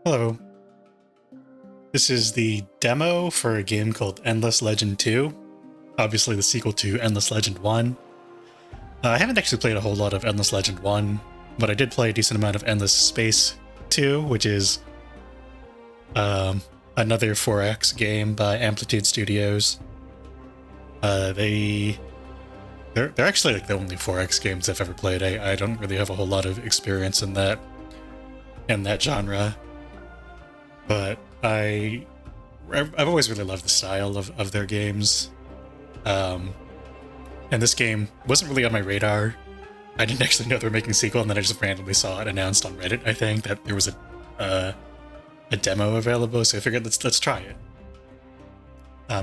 Hello. This is the demo for a game called Endless Legend 2, obviously the sequel to Endless Legend 1. I haven't actually played a whole lot of Endless Legend 1, but I did play a decent amount of Endless Space 2, which is another 4X game by Amplitude Studios. They're actually like the only 4X games I've ever played. I don't really have a whole lot of experience in that genre, but I've always really loved the style of their games. And this game wasn't really on my radar. I didn't actually know they were making a sequel, and then I just randomly saw it announced on Reddit, I think, that there was a demo available, so I figured let's try it.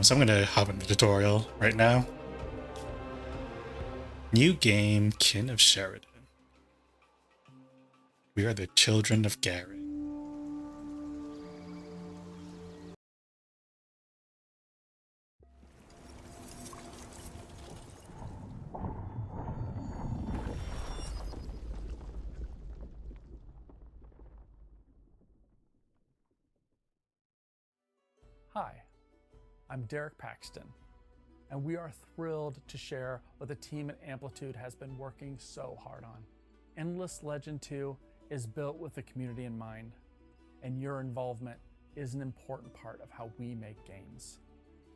So I'm gonna hop into the tutorial right now. New game, Kin of Sheridan. We are the children of Gary. Hi, I'm Derek Paxton, and we are thrilled to share what the team at Amplitude has been working so hard on. Endless Legend 2 is built with the community in mind, and your involvement is an important part of how we make games.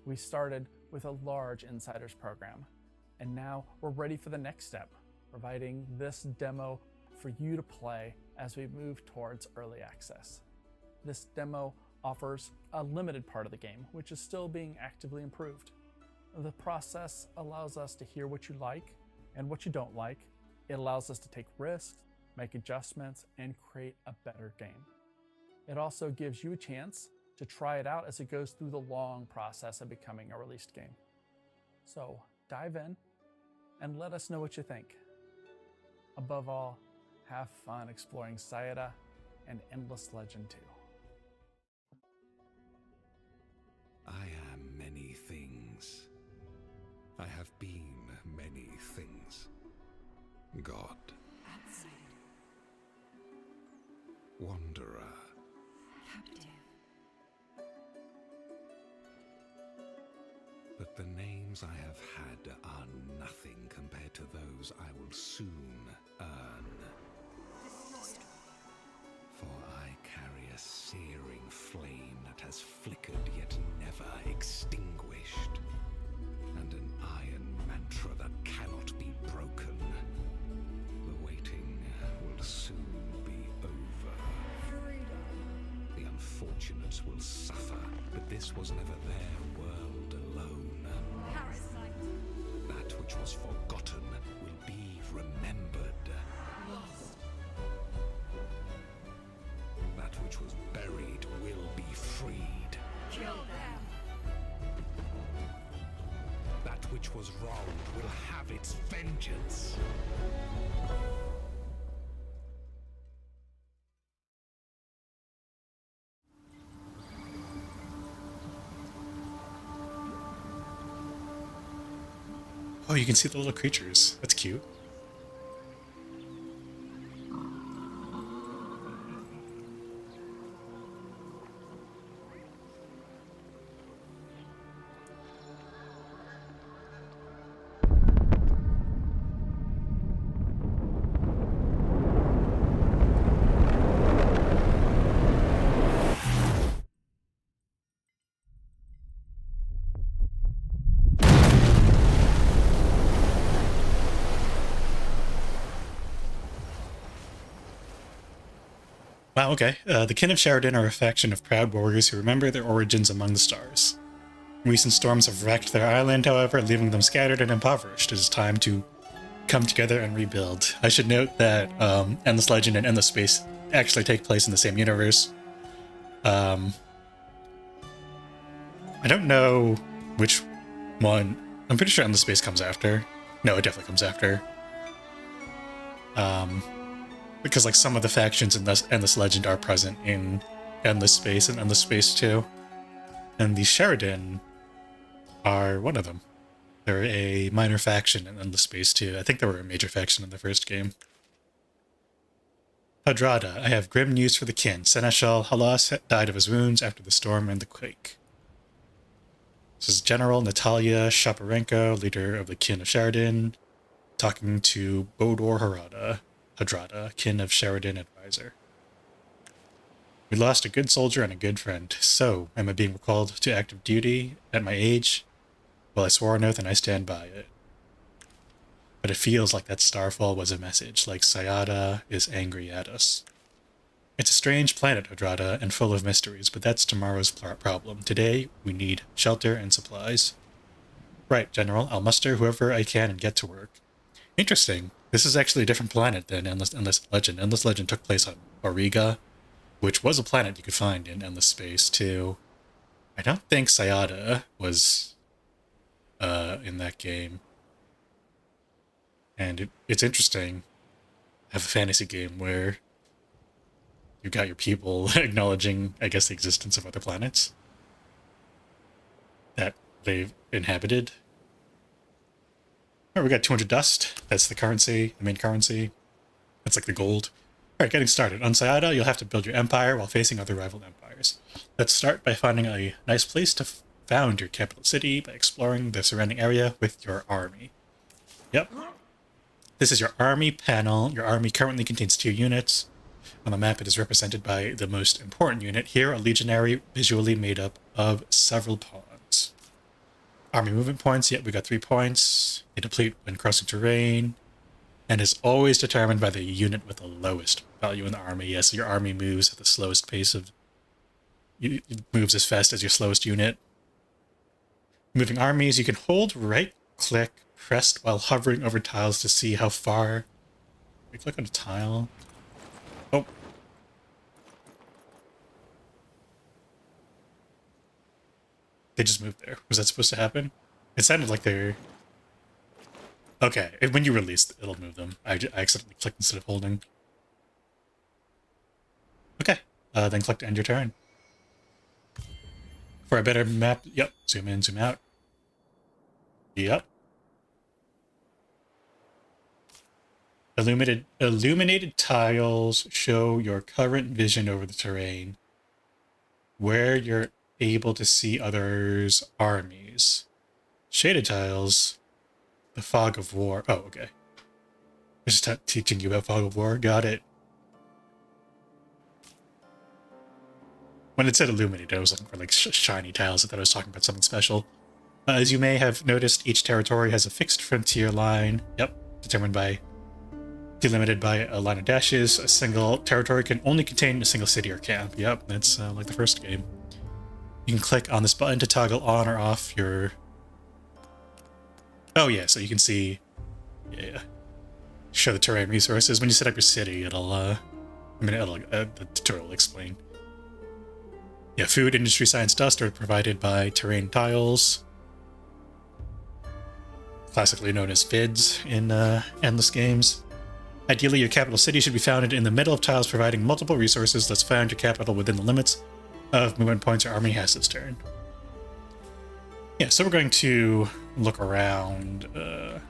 We started with a large insiders program, and now we're ready for the next step, providing this demo for you to play as we move towards early access. This demo offers a limited part of the game, which is still being actively improved. The process allows us to hear what you like and what you don't like. It allows us to take risks, make adjustments, and create a better game. It also gives you a chance to try it out as it goes through the long process of becoming a released game. So dive in and let us know what you think. Above all, have fun exploring Saiadha and Endless Legend 2. I am many things. I have been many things. God. Outsider. Wanderer. Captive. But the names I have had are nothing compared to those I will soon earn. Destroyed. For I carry a searing flame that has flickered yet never extinguished, and an iron mantra that cannot be broken. The waiting will soon be over. Freedom. The unfortunates will suffer, but this was never their world alone. Parasite. That which was forgotten will be remembered. Lost. That which was buried will be freed. Kill them. That which was wronged will have its vengeance. Oh, you can see the little creatures. That's cute. Wow, okay. The Kin of Sheridan are a faction of proud warriors who remember their origins among the stars. Recent storms have wrecked their island, however, leaving them scattered and impoverished. It is time to come together and rebuild. I should note that Endless Legend and Endless Space actually take place in the same universe. I don't know which one. I'm pretty sure Endless Space comes after. No, it definitely comes after. Because like some of the factions in this Endless Legend are present in Endless Space and Endless Space 2. And the Sheridan are one of them. They're a minor faction in Endless Space 2. I think they were a major faction in the first game. Hadrada, I have grim news for the kin. Seneschal Halas died of his wounds after the storm and the quake. This is General Natalia Shaparenko, leader of the kin of Sheridan, talking to Bodor Hadrada, kin of Sheridan advisor. We lost a good soldier and a good friend. So, am I being recalled to active duty at my age? Well, I swore an oath and I stand by it. But it feels like that starfall was a message, like Saiadha is angry at us. It's a strange planet, Hadrada, and full of mysteries, but that's tomorrow's problem. Today, we need shelter and supplies. Right, General. I'll muster whoever I can and get to work. Interesting. This is actually a different planet than Endless Legend. Endless Legend took place on Auriga, which was a planet you could find in Endless Space, too. I don't think Saiadha was in that game. And it's interesting to have a fantasy game where you've got your people acknowledging, I guess, the existence of other planets that they've inhabited. Alright, we got 200 dust. That's the currency, the main currency. That's like the gold. Alright, getting started. On Saiadha, you'll have to build your empire while facing other rival empires. Let's start by finding a nice place to found your capital city by exploring the surrounding area with your army. Yep. This is your army panel. Your army currently contains 2 units. On the map, it is represented by the most important unit. Here, a legionary visually made up of several pawns. Army movement points. Yep, we got 3 points. They deplete when crossing terrain, and is always determined by the unit with the lowest value in the army. Yes, your army moves at the slowest pace of... It moves as fast as your slowest unit. Moving armies, you can hold right-click pressed while hovering over tiles to see how far... We click on a tile. Oh. They just moved there. Was that supposed to happen? It sounded like they're... Okay, when you release, it'll move them. I accidentally clicked instead of holding. Okay, then click to end your turn. For a better map, yep, zoom in, zoom out. Yep. Illuminated tiles show your current vision over the terrain, where you're able to see others' armies. Shaded tiles, the fog of war. Oh, okay. I'm just teaching you about fog of war. Got it. When it said illuminated, I was looking for like shiny tiles. I thought I was talking about something special. As you may have noticed, each territory has a fixed frontier line. Yep, delimited by a line of dashes. A single territory can only contain a single city or camp. Yep, that's like the first game. You can click on this button to toggle on or off your... Oh yeah, so you can see... Yeah. Show the terrain resources. When you set up your city, it'll... the tutorial will explain. Yeah, food, industry, science, dust are provided by terrain tiles. Classically known as vids in endless games. Ideally, your capital city should be founded in the middle of tiles providing multiple resources. Let's found your capital within the limits of movement points. Your army has its turn. Yeah, so we're going to look around. I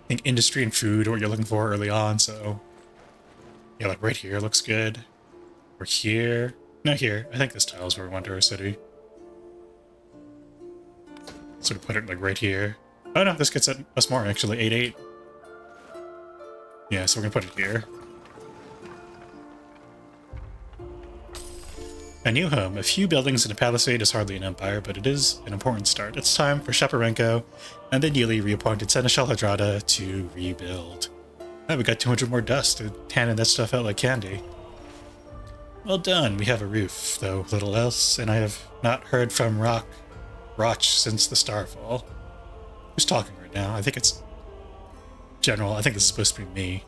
think industry and food are what you're looking for early on, so... Yeah, like right here looks good. Or here. No, here. I think this tile is where we want our city. Sort of put it like right here. Oh no, this gets us more actually, 8-8. Yeah, so we're gonna put it here. A new home. A few buildings and a palisade is hardly an empire, but it is an important start. It's time for Shaparenko and the newly reappointed Seneschal Hadrada to rebuild. Oh, we got 200 more dust. They're handing that stuff out like candy. Well done. We have a roof, though little else, and I have not heard from Roch since the Starfall. Who's talking right now? I think it's General. I think this is supposed to be me,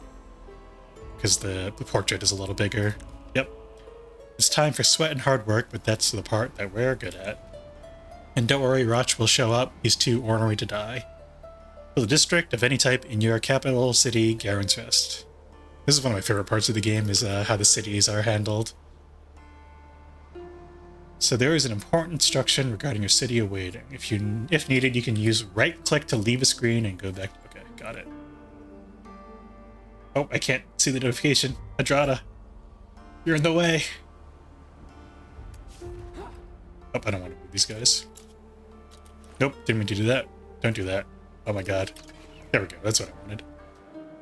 because the portrait is a little bigger. Yep. It's time for sweat and hard work, but that's the part that we're good at. And don't worry, Roch will show up. He's too ornery to die. For the district of any type in your capital city, Garen's Rest. This is one of my favorite parts of the game, is how the cities are handled. So there is an important instruction regarding your city awaiting. If needed, you can use right-click to leave a screen and go back. Okay, got it. Oh, I can't see the notification. Hadrada, you're in the way. Oh, I don't want to move these guys. Nope, didn't mean to do that. Don't do that. Oh my god. There we go, that's what I wanted.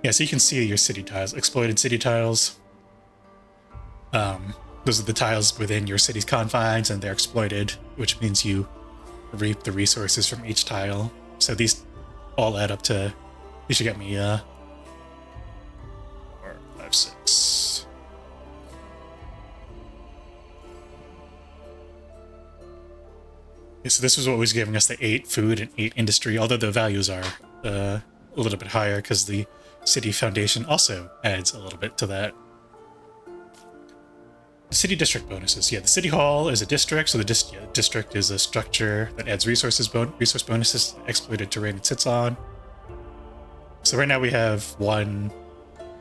Yeah, so you can see your city tiles, exploited city tiles. Those are the tiles within your city's confines, and they're exploited, which means you reap the resources from each tile. So these all add up to, you should get me 4, 5, 6. Okay, so this was what was giving us the 8 food and 8 industry, although the values are a little bit higher because the city foundation also adds a little bit to that. City district bonuses. Yeah, the city hall is a district, so the district is a structure that adds resource bonuses to exploited terrain it sits on. So right now we have 1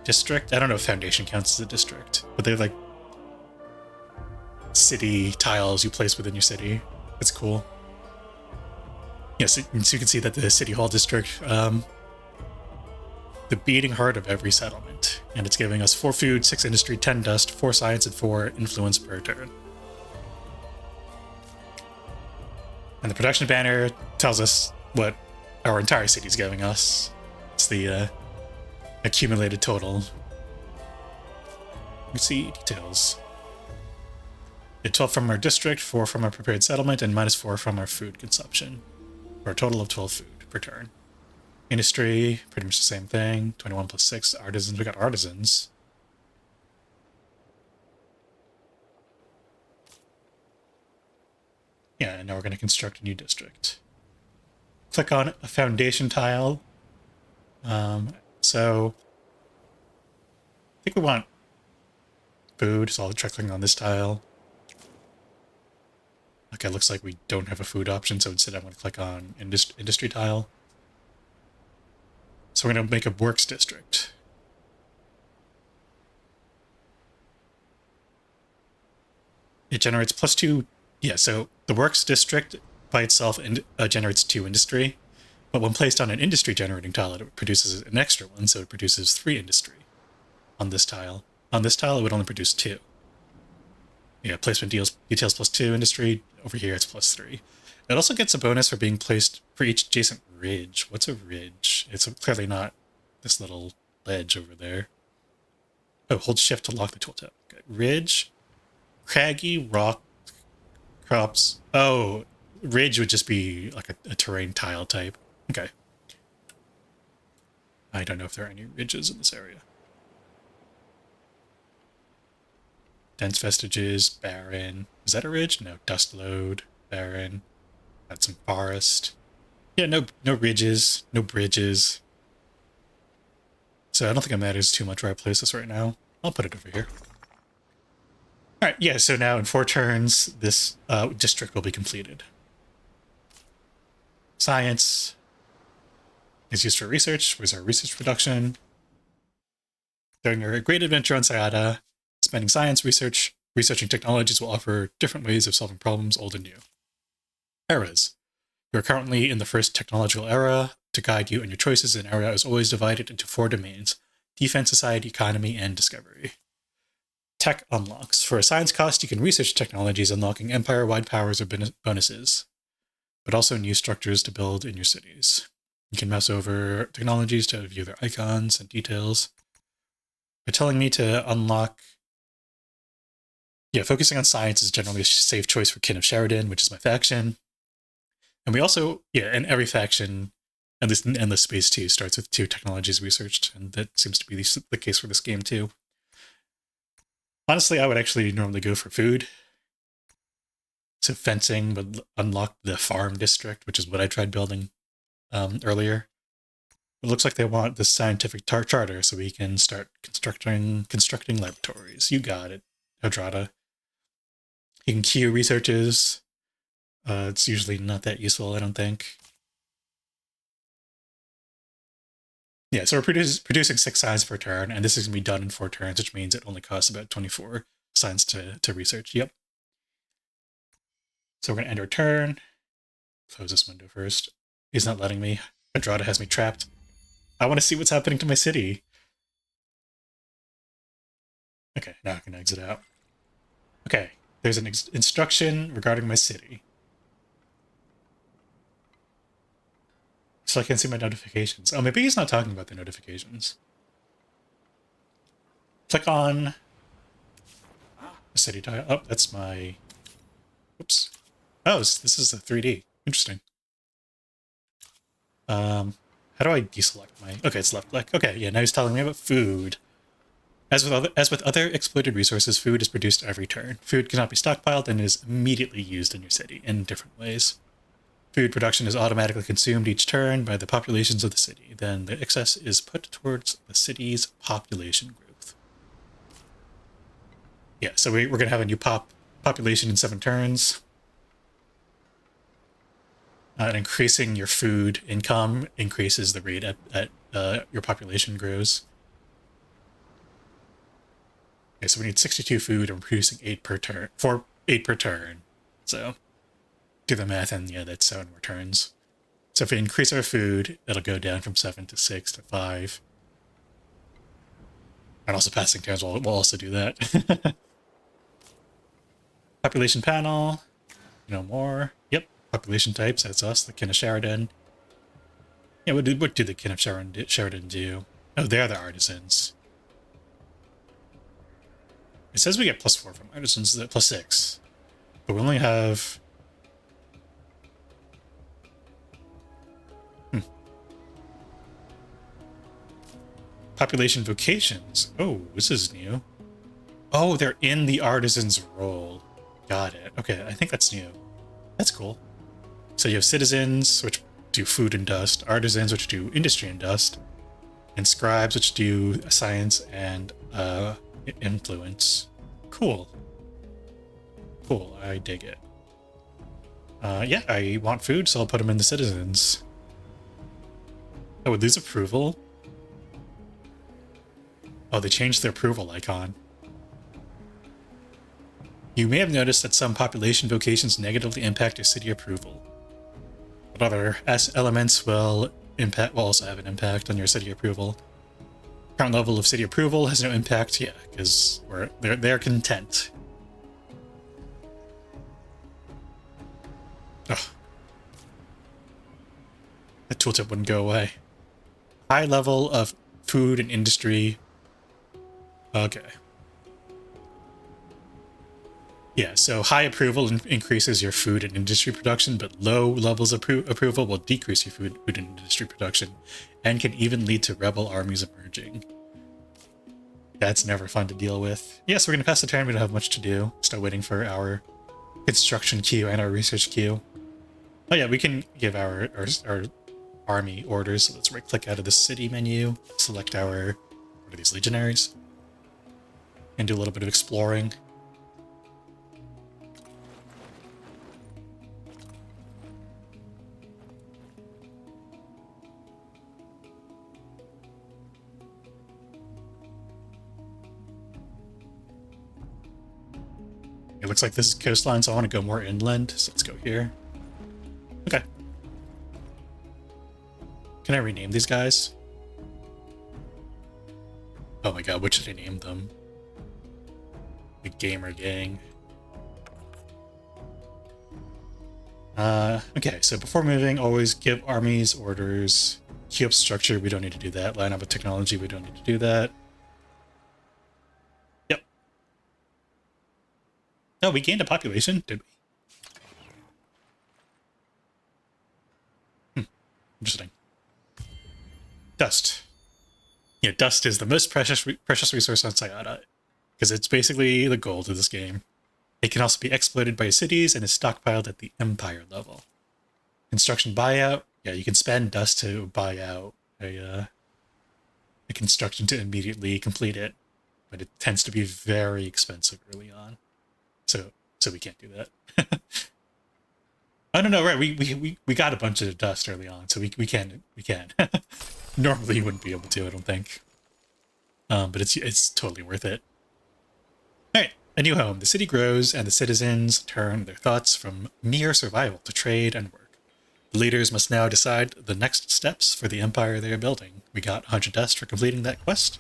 district. I don't know if foundation counts as a district, but they're like city tiles you place within your city. That's cool. Yes, so you can see that the city hall district, the beating heart of every settlement, and it's giving us 4 food, 6 industry, 10 dust, 4 science, and 4 influence per turn. And the production banner tells us what our entire city is giving us. It's the accumulated total. Let's see details. 12 from our district, 4 from our prepared settlement, and -4 from our food consumption, for a total of 12 food per turn. Industry, pretty much the same thing. 21 plus 6. Artisans, we got artisans. Yeah, and now we're going to construct a new district. Click on a foundation tile. So I think we want food, so I'll try clicking on this tile. Okay, looks like we don't have a food option, so instead I'm going to click on industry tile. So we're going to make a works district. It generates +2. Yeah, so the works district by itself generates 2 industry, but when placed on an industry generating tile, it produces an extra one, so it produces 3 industry on this tile. On this tile, it would only produce 2. Yeah, placement details +2 industry. Over here, it's +3. It also gets a bonus for being placed for each adjacent ridge. What's a ridge? It's clearly not this little ledge over there. Oh, hold shift to lock the tooltip. Okay. Ridge, craggy rock crops. Oh, ridge would just be like a terrain tile type. Okay. I don't know if there are any ridges in this area. Dense vestiges, barren. Is that a ridge? No. Dust load, barren. Got some forest. Yeah, no ridges, no bridges. So I don't think it matters too much where I place this right now. I'll put it over here. Alright, yeah, so now in 4 turns, this district will be completed. Science is used for research. Where's our research production? During a great adventure on Saiadha, spending science researching technologies will offer different ways of solving problems, old and new. Eras. You are currently in the first technological era. To guide you in your choices, an era is always divided into 4 domains: defense, society, economy, and discovery. Tech unlocks. For a science cost, you can research technologies unlocking empire-wide powers or bonuses, but also new structures to build in your cities. You can mouse over technologies to view their icons and details. By telling me to unlock... Yeah, focusing on science is generally a safe choice for Kin of Sheridan, which is my faction. And we also, and every faction, at least in Endless Space 2, starts with 2 technologies researched, and that seems to be the case for this game too. Honestly, I would actually normally go for food. So fencing would unlock the farm district, which is what I tried building earlier. It looks like they want the scientific charter, so we can start constructing laboratories. You got it, Hadrada. You can queue researches. It's usually not that useful, I don't think. Yeah, so we're producing 6 science per turn, and this is going to be done in 4 turns, which means it only costs about 24 science to research. Yep. So we're going to end our turn. Close this window first. He's not letting me. Hadrada has me trapped. I want to see what's happening to my city. Okay, now I can exit out. Okay, there's an instruction regarding my city. So I can see my notifications. Oh, maybe he's not talking about the notifications. Click on the city tile. Oh, that's my... Oops. Oh, this is a 3D. Interesting. How do I deselect my... Okay, it's left click. Okay, yeah, now he's telling me about food. As with other exploited resources, food is produced every turn. Food cannot be stockpiled and is immediately used in your city in different ways. Food production is automatically consumed each turn by the populations of the city. Then the excess is put towards the city's population growth. Yeah, so we're going to have a new population in 7 turns. And increasing your food income increases the rate at your population grows. Okay, so we need 62 food and we're producing 8 per turn. 8 per turn. So do the math, and yeah, that's 7 more turns. So if we increase our food, it'll go down from 7 to 6 to 5. And also passing turns will also do that. Population panel. No more. Yep. Population types. That's us, the kin of Sheridan. Yeah, what do the kin of Sheridan do? Oh, they're the artisans. It says we get +4 from artisans, +6. But we only have... Population vocations. Oh, this is new. Oh, they're in the artisan's role. Got it. Okay, I think that's new. That's cool. So you have citizens, which do food and dust, artisans, which do industry and dust, and scribes, which do science and influence. Cool. Cool, I dig it. Yeah, I want food, so I'll put them in the citizens. Oh, would lose approval? Oh, they changed their approval icon. You may have noticed that some population vocations negatively impact your city approval. But other elements will also have an impact on your city approval. Current level of city approval has no impact, yeah, because they're content. Ugh. The tooltip wouldn't go away. High level of food and industry. Okay. Yeah, so high approval increases your food and industry production, but low levels of approval will decrease your food and industry production, and can even lead to rebel armies emerging. That's never fun to deal with. Yes, we're going to pass the turn. We don't have much to do. Start waiting for our construction queue and our research queue. Oh yeah, we can give our army orders. So let's right-click out of the city menu, select our... What are these, legionaries? And do a little bit of exploring. It looks like this is coastline, so I want to go more inland, so let's go here. Okay. Can I rename these guys? Oh my god, what should I name them? The Gamer Gang. Okay, so before moving, always give armies orders. Queue up structure, we don't need to do that. Line up with technology, we don't need to do that. Yep. No, we gained a population, did we? Interesting. Dust. Yeah, dust is the most precious resource on Saiadha, because it's basically the gold of this game. It can also be exploited by cities and is stockpiled at the empire level. Construction buyout. Yeah, you can spend dust to buy out a construction to immediately complete it, but it tends to be very expensive early on. So we can't do that. I don't know, right? We got a bunch of dust early on, so we can. Normally you wouldn't be able to, I don't think. But it's totally worth it. Alright, a new home. The city grows and the citizens turn their thoughts from mere survival to trade and work. The leaders must now decide the next steps for the empire they are building. We got 100 dust for completing that quest.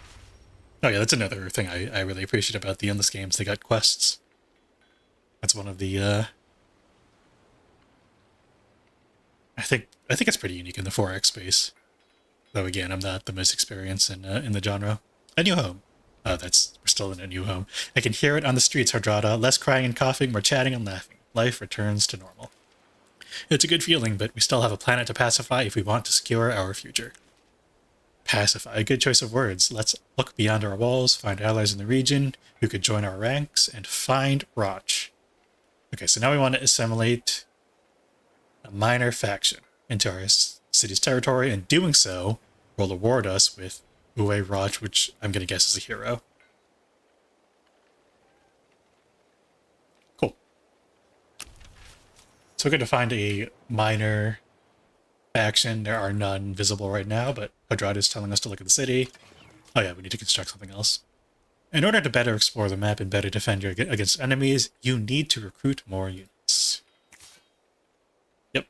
Oh yeah, that's another thing I really appreciate about the endless games. They got quests. That's one of the I think it's pretty unique in the 4X space. Though again, I'm not the most experienced in the genre. A New Home. We're still in A New Home. I can hear it on the streets, Hardrada. Less crying and coughing, more chatting and laughing. Life returns to normal. It's a good feeling, but we still have a planet to pacify if we want to secure our future. Pacify, a good choice of words. Let's look beyond our walls, find allies in the region who could join our ranks, and find Roch. Okay, so now we want to assimilate a minor faction into our city's territory, and doing so will award us with Uwe Roch, which I'm going to guess is a hero. Cool. So we're going to find a minor faction. There are none visible right now, but Hadrada is telling us to look at the city. Oh yeah, we need to construct something else. In order to better explore the map and better defend you against enemies, you need to recruit more units. Yep.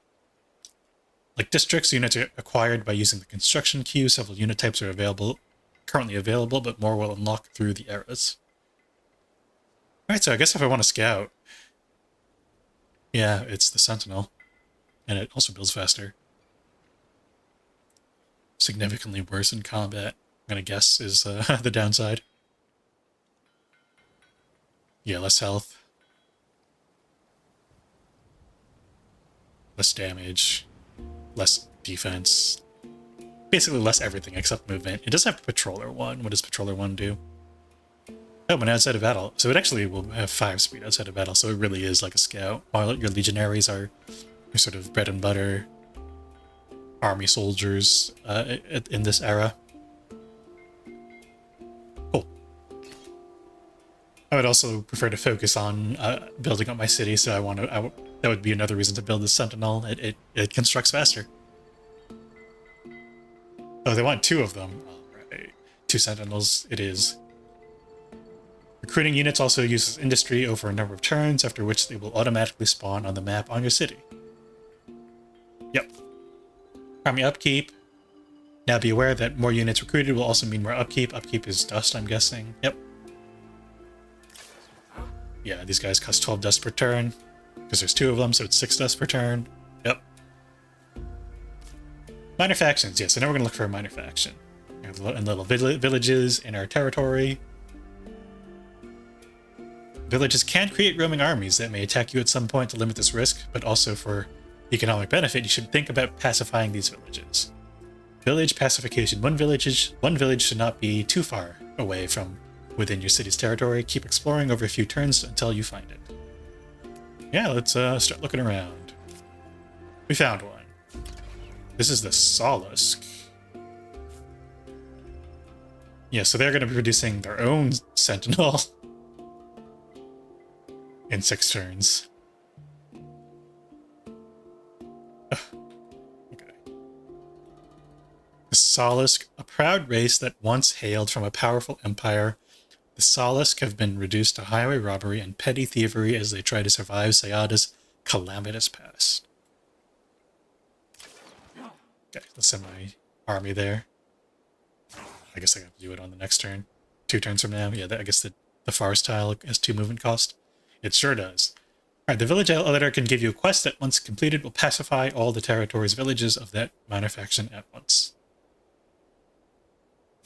Like districts, units are acquired by using the construction queue. Several unit types are currently available, but more will unlock through the eras. Alright, so I guess if I want to scout, yeah, it's the Sentinel. And it also builds faster. Significantly worse in combat, I'm gonna guess, is the downside. Yeah, less health. Less damage. Less defense. Basically less everything except movement. It does have Patroller 1. What does Patroller 1 do? Oh, when outside of battle. So it actually will have 5 speed outside of battle, so it really is like a scout. While your legionaries are your sort of bread and butter army soldiers in this era. Cool. I would also prefer to focus on building up my city, so that would be another reason to build this Sentinel. It constructs faster. Oh, they want 2 of them. All right. 2 Sentinels it is. Recruiting units also uses industry over a number of turns, after which they will automatically spawn on the map on your city. Yep. Army upkeep. Now be aware that more units recruited will also mean more upkeep. Upkeep is dust, I'm guessing. Yep. Yeah, these guys cost 12 dust per turn, because there's 2 of them, so it's 6 dust per turn. Yep. Minor factions, yes, so now we're going to look for a minor faction. In little villages in our territory. Villages can create roaming armies that may attack you at some point to limit this risk, but also for economic benefit, you should think about pacifying these villages. Village pacification. One village should not be too far away from within your city's territory. Keep exploring over a few turns until you find it. Yeah, let's start looking around. We found one. This is the Solusk. Yeah, so they're going to be producing their own Sentinel in 6 turns. Okay. The Solusk, a proud race that once hailed from a powerful empire, the Solusk have been reduced to highway robbery and petty thievery as they try to survive Saiadha's calamitous past. Okay, let's send my army there. I guess I have to do it on the next turn. 2 turns from now. Yeah, I guess the forest tile has 2 movement cost. It sure does. Alright, the village editor can give you a quest that, once completed, will pacify all the territory's villages of that minor faction at once.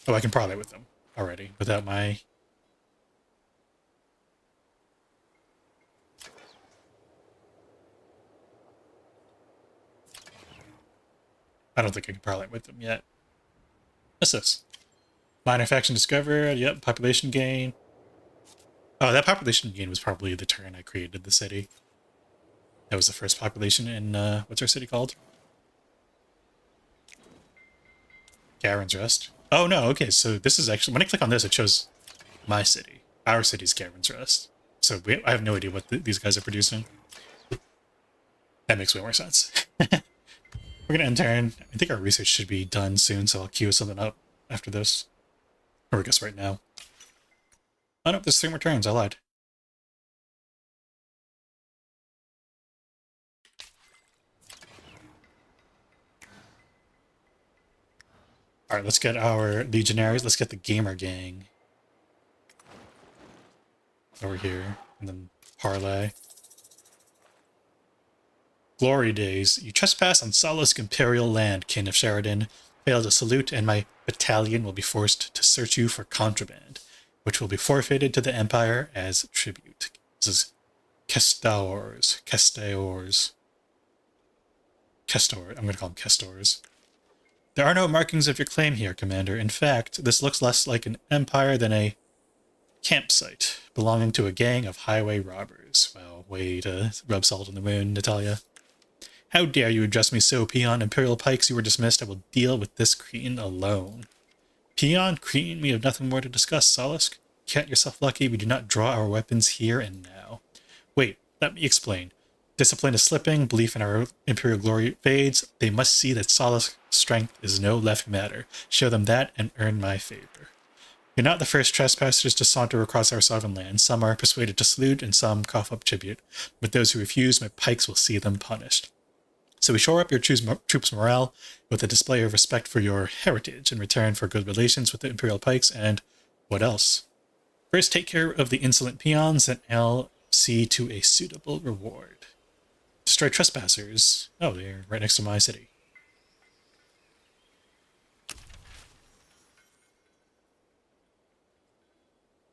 Oh, I can parlay with them already, without my... I don't think I can parlay with them yet. What's this? Minor faction discovered. Yep, population gain. Oh, that population gain was probably the turn I created the city. That was the first population in, what's our city called? Garen's Rest. Oh, no, okay, so this is actually... When I click on this, it shows my city. Our city's Garen's Rest. So I have no idea what these guys are producing. That makes way more sense. We're going to end turn. I think our research should be done soon, so I'll queue something up after this. Or I guess right now. Oh no, there's 3 more turns. I lied. Alright, let's get our legionaries. Let's get the gamer gang over here, and then parlay. Glory days. You trespass on Salisk Imperial land, Kin of Sheridan. Fail to salute, and my battalion will be forced to search you for contraband, which will be forfeited to the Empire as tribute. This is Kestaors. Kestor. I'm going to call them Kestors. There are no markings of your claim here, Commander. In fact, this looks less like an empire than a campsite belonging to a gang of highway robbers. Well, way to rub salt in the wound, Natalia. How dare you address me so, Peon? Imperial Pikes, you were dismissed. I will deal with this Cretan alone. Peon, Cretan, we have nothing more to discuss, Salisk. Count yourself lucky we do not draw our weapons here and now. Wait, let me explain. Discipline is slipping, belief in our Imperial glory fades. They must see that Salisk's strength is no left matter. Show them that and earn my favor. You're not the first trespassers to saunter across our sovereign land. Some are persuaded to salute, and some cough up tribute. But those who refuse, my pikes will see them punished. So we shore up your troops' morale with a display of respect for your heritage in return for good relations with the Imperial Pikes, and what else? First, take care of the insolent peons, and I'll see to a suitable reward. Destroy trespassers. Oh, they're right next to my city.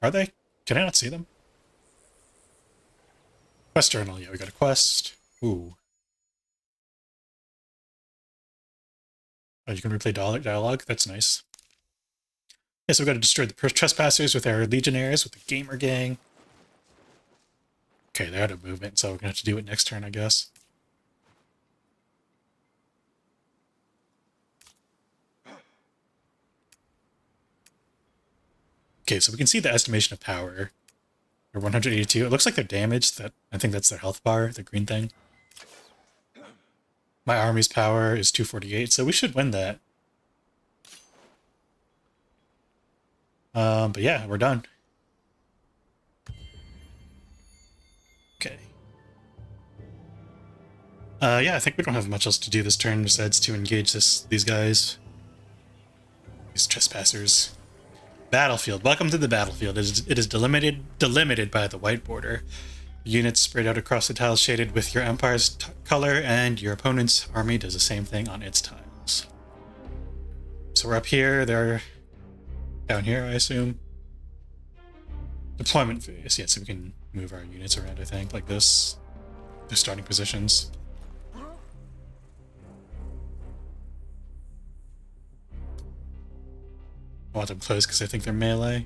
Are they? Can I not see them? Quest journal. Yeah, we got a quest. Ooh. Oh, you can replay dialogue? That's nice. Yeah, so we've got to destroy the trespassers with our legionnaires, with the gamer gang. Okay, they're out of movement, so we're going to have to do it next turn, I guess. Okay, so we can see the estimation of power. They're 182. It looks like they're damaged. I think that's their health bar, the green thing. My army's power is 248, so we should win that. But yeah, we're done. Okay. Yeah, I think we don't have much else to do this turn besides to engage these guys. These trespassers. Battlefield. Welcome to the battlefield. It is delimited by the white border. Units spread out across the tiles shaded with your empire's color, and your opponent's army does the same thing on its tiles. So we're up here, they're down here, I assume. Deployment phase. Yeah, so we can move our units around, I think, like this. Their starting positions. I want them close because I think they're melee.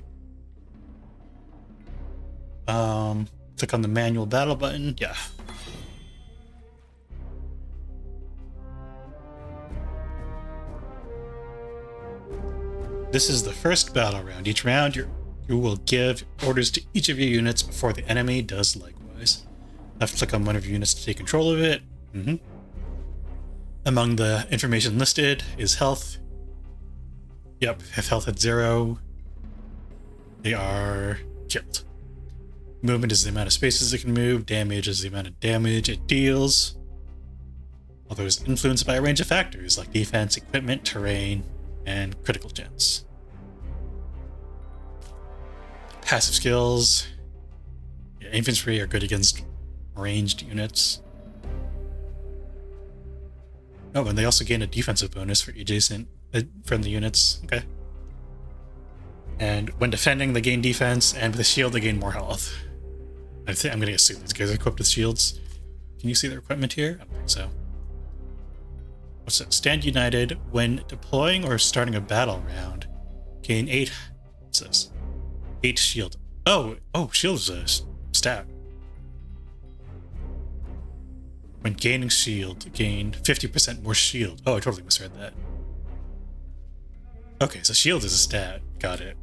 Click on the manual battle button. Yeah. This is the first battle round. Each round, you will give orders to each of your units before the enemy does likewise. Left click on one of your units to take control of it. Among the information listed is health. Yep, if health at 0, they are killed. Movement is the amount of spaces it can move. Damage is the amount of damage it deals. Although it's influenced by a range of factors like defense, equipment, terrain, and critical chance. Passive skills. Yeah, infantry are good against ranged units. Oh, and they also gain a defensive bonus for adjacent friendly units. Okay. And when defending, they gain defense, and with a shield, they gain more health. I'm going to assume these guys are equipped with shields. Can you see their equipment here? I don't think so. What's that? Stand united when deploying or starting a battle round. Gain 8. What's this? 8 shield. Oh, shield is a stat. When gaining shield, gain 50% more shield. Oh, I totally misread that. Okay, so shield is a stat. Got it.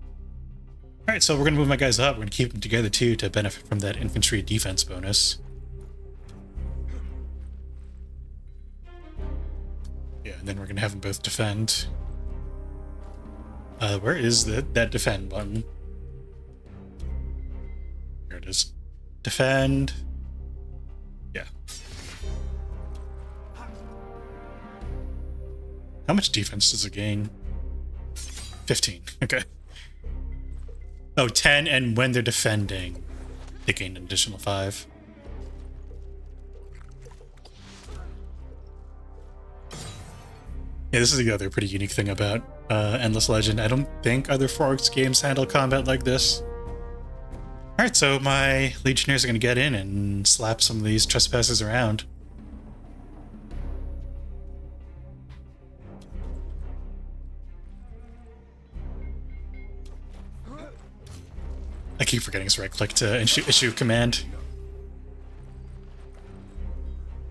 Alright, so we're going to move my guys up. We're going to keep them together too to benefit from that infantry defense bonus. Yeah, and then we're going to have them both defend. Where is that defend button? Here it is. Defend. Yeah. How much defense does it gain? 15. Okay. Oh, 10 and when they're defending. They gained an additional 5. Yeah, this is the other pretty unique thing about Endless Legend. I don't think other 4X games handle combat like this. Alright, so my Legionnaires are going to get in and slap some of these trespassers around. I keep forgetting to right-click to issue command.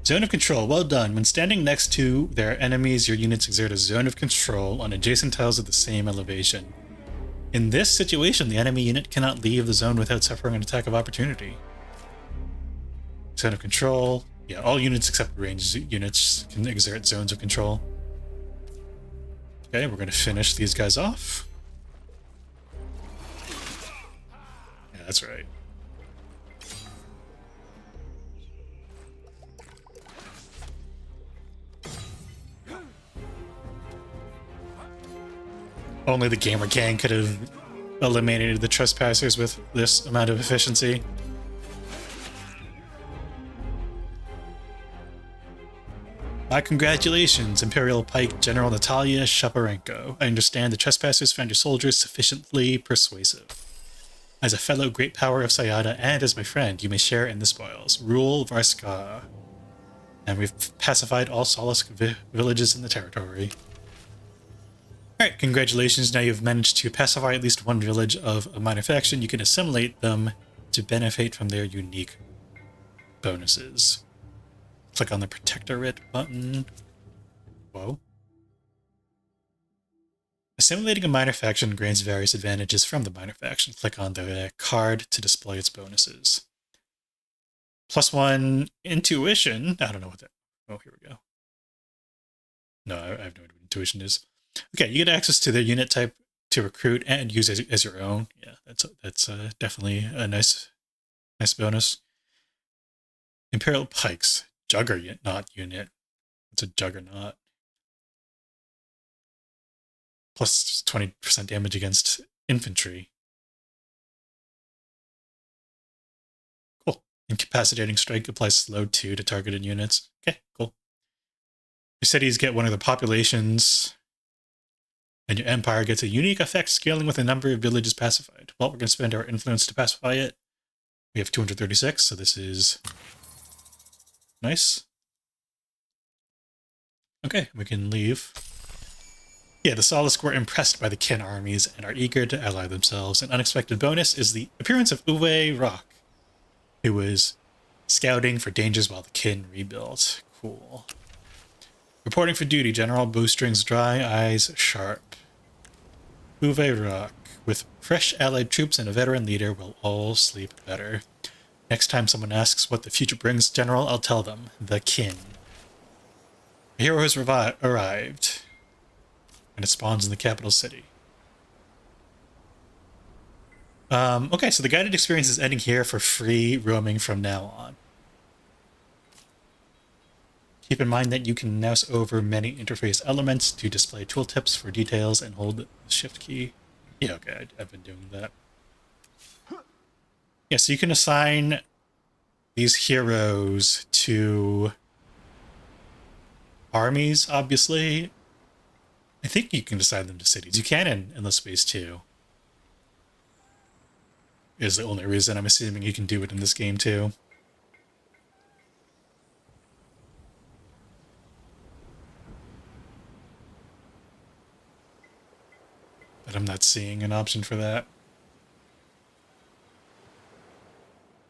Zone of control. Well done. When standing next to their enemies, your units exert a zone of control on adjacent tiles of the same elevation. In this situation, the enemy unit cannot leave the zone without suffering an attack of opportunity. Zone of control. Yeah, all units except ranged units can exert zones of control. Okay, we're going to finish these guys off. Yeah, that's right. Only the Gamer Gang could have eliminated the trespassers with this amount of efficiency. My congratulations, Imperial Pike General Natalia Shaparenko. I understand the trespassers found your soldiers sufficiently persuasive. As a fellow great power of Saiadha and as my friend, you may share in the spoils. Rule Varska. And we've pacified all Solace villages in the territory. Alright, congratulations. Now you've managed to pacify at least one village of a minor faction. You can assimilate them to benefit from their unique bonuses. Click on the Protectorate button. Whoa. Assimilating a minor faction grants various advantages from the minor faction. Click on the card to display its bonuses. +1 intuition. I don't know what that... Oh, here we go. No, I have no idea what intuition is. Okay, you get access to their unit type to recruit and use as your own. Yeah, that's definitely a nice bonus. Imperial Pikes. Juggernaut unit. It's a Juggernaut. Plus 20% damage against infantry. Cool. Incapacitating strike applies slow 2 to targeted units. Okay, cool. Your cities get one of the populations, and your empire gets a unique effect scaling with the number of villages pacified. Well, we're going to spend our influence to pacify it. We have 236, so this is nice. Okay, we can leave. Yeah, the Solace were impressed by the Kin armies and are eager to ally themselves. An unexpected bonus is the appearance of Uwe Rock, who was scouting for dangers while the Kin rebuilt. Cool. Reporting for duty, General. Bowstrings dry, eyes sharp. Uwe Rock. With fresh allied troops and a veteran leader, we'll all sleep better. Next time someone asks what the future brings, General, I'll tell them. The Kin. The hero has arrived. And it spawns in the capital city. Okay, so the guided experience is ending here for free roaming from now on. Keep in mind that you can mouse over many interface elements to display tooltips for details and hold the shift key. Yeah, okay, I've been doing that. Yeah, so you can assign these heroes to armies, obviously. I think you can assign them to cities. You can in Endless Space 2. Is the only reason I'm assuming you can do it in this game too. But I'm not seeing an option for that.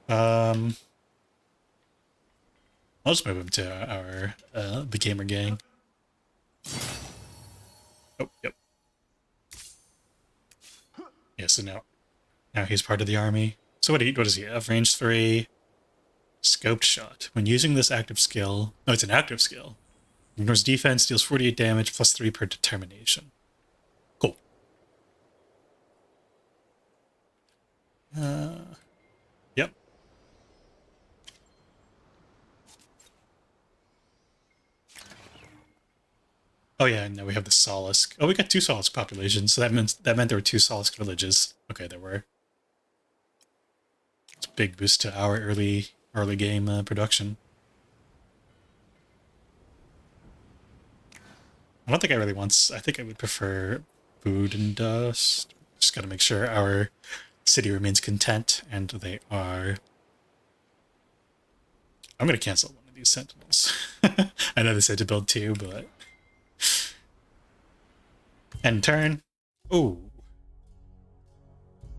I'll just move him to our the Gamer Gang. Oh, yep. Yeah, so now he's part of the army. So what does he have? Range 3, scoped shot. When using this active skill, no, it's an active skill. Ignores defense, deals 48 damage, +3 per determination. Cool. Yep. Oh yeah, and now we have the Solace. Oh, we got 2 Solace populations, so that meant there were 2 Solace villages. Okay, there were. It's big boost to our early game production. I don't think I really want. I think I would prefer food and dust. Just gotta make sure our city remains content, and they are. I'm gonna cancel one of these sentinels. I know they said to build 2, but end turn. Oh,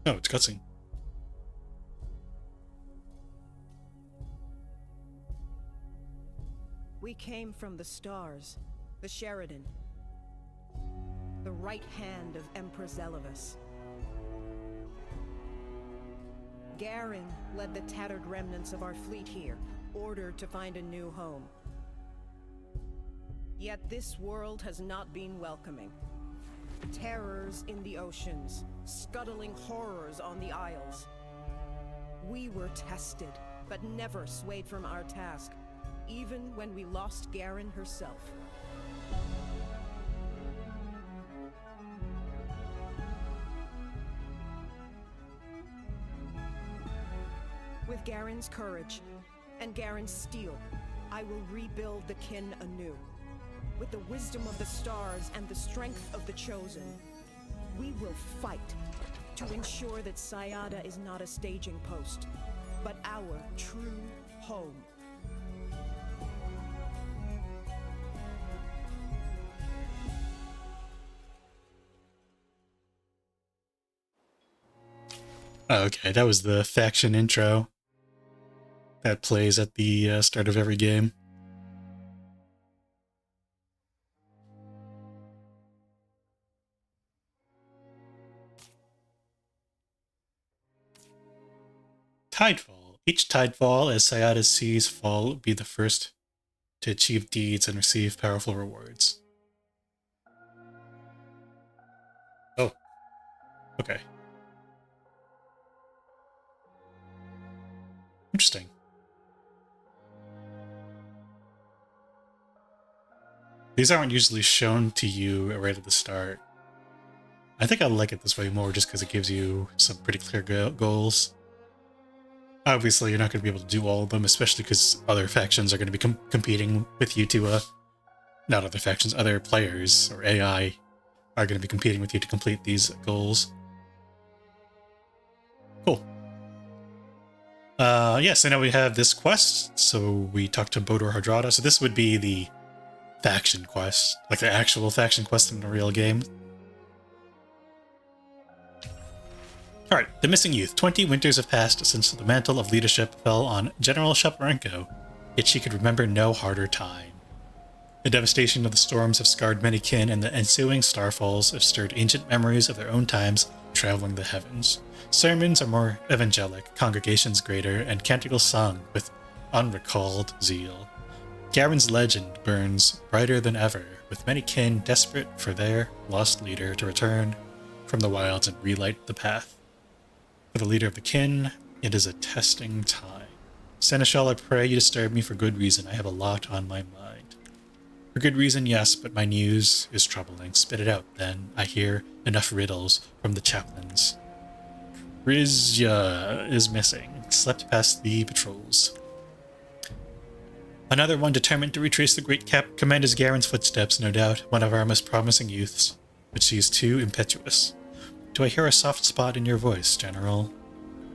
no, it's cutscene. We came from the stars, the Sheridan, the right hand of Emperor Zelivus. Garen led the tattered remnants of our fleet here, ordered to find a new home. Yet this world has not been welcoming. Terrors in the oceans, scuttling horrors on the isles. We were tested, but never swayed from our task, even when we lost Garen herself. With Garen's courage and Garen's steel, I will rebuild the kin anew. With the wisdom of the stars and the strength of the chosen, we will fight to ensure that Saiadha is not a staging post, but our true home. Okay, that was the faction intro that plays at the start of every game. Tidefall. Each tidefall, as Saiadha's seas fall, be the first to achieve deeds and receive powerful rewards. Oh. Okay. Interesting. These aren't usually shown to you right at the start. I think I like it this way more just because it gives you some pretty clear goals. Obviously, you're not going to be able to do all of them, especially because other factions are going to be competing with you to, not other factions, other players or AI are going to be competing with you to complete these goals. Cool. Yeah, so now we have this quest. So we talked to Bodor Hardrada. So this would be the faction quest, like the actual faction quest in the real game. Alright, the missing youth. 20 winters have passed since the mantle of leadership fell on General Shaparenko, yet she could remember no harder time. The devastation of the storms have scarred many kin, and the ensuing starfalls have stirred ancient memories of their own times traveling the heavens. Sermons are more evangelic, congregations greater, and canticles sung with unrecalled zeal. Garen's legend burns brighter than ever, with many kin desperate for their lost leader to return from the wilds and relight the path. For the leader of the kin, it is a testing time. Seneschal, I pray you disturb me for good reason. I have a lot on my mind. For good reason, yes, but my news is troubling. Spit it out, then. I hear enough riddles from the chaplains. Rizya is missing. Slept past the patrols. Another one determined to retrace the great Commander's Garen's footsteps, no doubt. One of our most promising youths. But she is too impetuous. Do I hear a soft spot in your voice, General?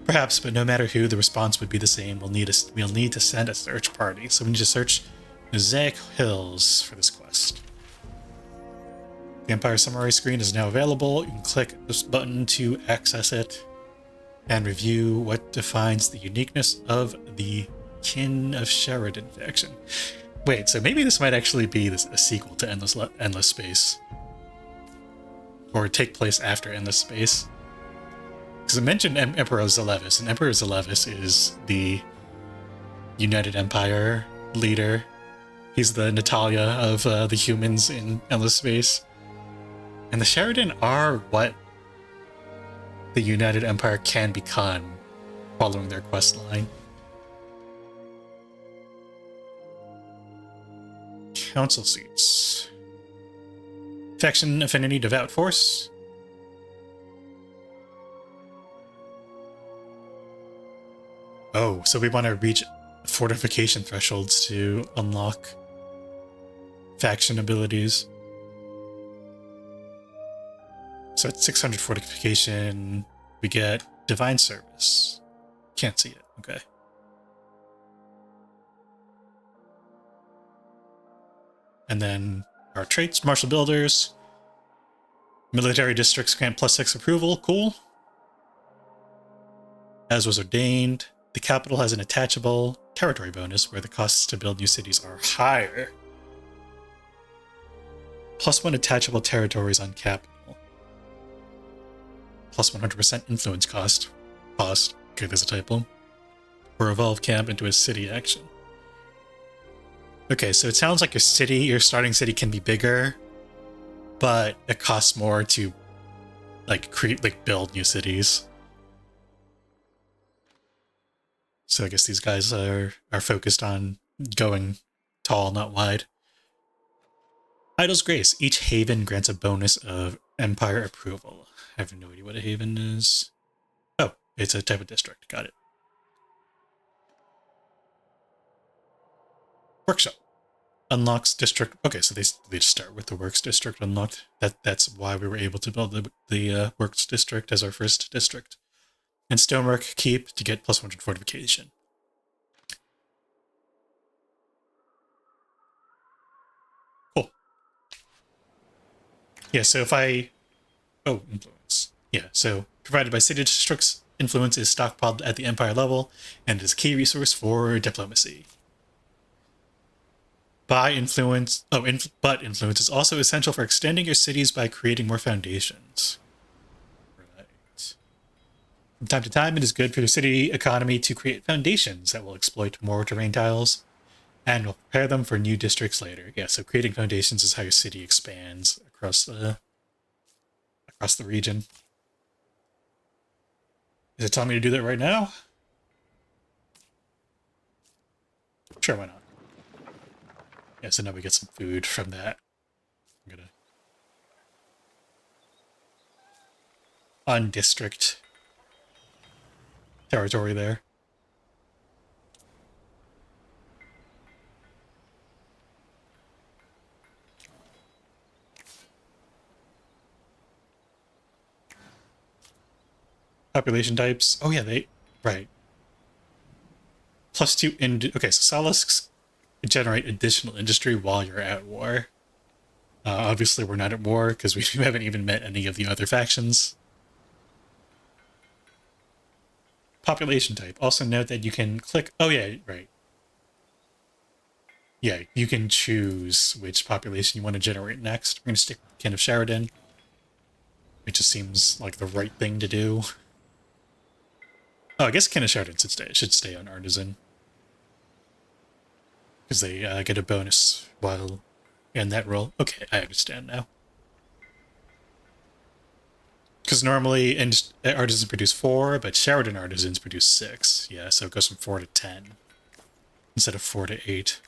Perhaps, but no matter who, the response would be the same. We'll need to send a search party, so we need to search Mosaic Hills for this quest. The Empire summary screen is now available. You can click this button to access it and review what defines the uniqueness of the Kin of Sheridan faction. Wait, so maybe this might actually be a sequel to Endless Space. Or take place after Endless Space. Because I mentioned Emperor Zelivus, and Emperor Zelivus is the United Empire leader. He's the Natalia of the humans in Endless Space. And the Sheridan are what the United Empire can become following their quest line. Council seats. Faction Affinity Devout Force. Oh, so we want to reach fortification thresholds to unlock faction abilities. So at 600 fortification, we get divine service. Can't see it. Okay. And then our traits, martial builders, military districts grant +6 approval. Cool. As was ordained, the capital has an attachable territory bonus where the costs to build new cities are higher. +1 attachable territories on capital. Plus 100% influence cost. Okay, there's a typo. Or evolve camp into a city action. Okay, so it sounds like your starting city can be bigger, but it costs more to build new cities. So I guess these guys are focused on going tall, not wide. Idol's Grace. Each haven grants a bonus of Empire approval. I have no idea what a haven is. Oh, it's a type of district. Got it. Workshop. Unlocks district. Okay, so they just start with the Works district unlocked. That's why we were able to build the Works district as our first district. And Stonework Keep to get +100 fortification. Cool. Yeah, so if I... Oh, influence. Yeah, so provided by city districts, influence is stockpiled at the Empire level and is a key resource for diplomacy. By influence... but influence is also essential for extending your cities by creating more foundations. Right. From time to time, it is good for the city economy to create foundations that will exploit more terrain tiles and will prepare them for new districts later. Yeah, so creating foundations is how your city expands across the region. Is it telling me to do that right now? Sure, why not? Yeah, so now we get some food from that. I'm gonna undistrict territory there. Population types. Oh yeah, right. +2 okay, so Solisks generate additional industry while you're at war. Obviously, we're not at war because we haven't even met any of the other factions. Population type. Also note that you can click... Oh yeah, right. Yeah, you can choose which population you want to generate next. We're going to stick with Kin of Sheridan. It just seems like the right thing to do. Oh, I guess Kin of Sheridan should stay on Artisan. Because they get a bonus while in that role. Okay, I understand now. Because normally Artisans produce 4, but Sheridan Artisans produce 6. Yeah, so it goes from 4 to 10 instead of 4 to 8.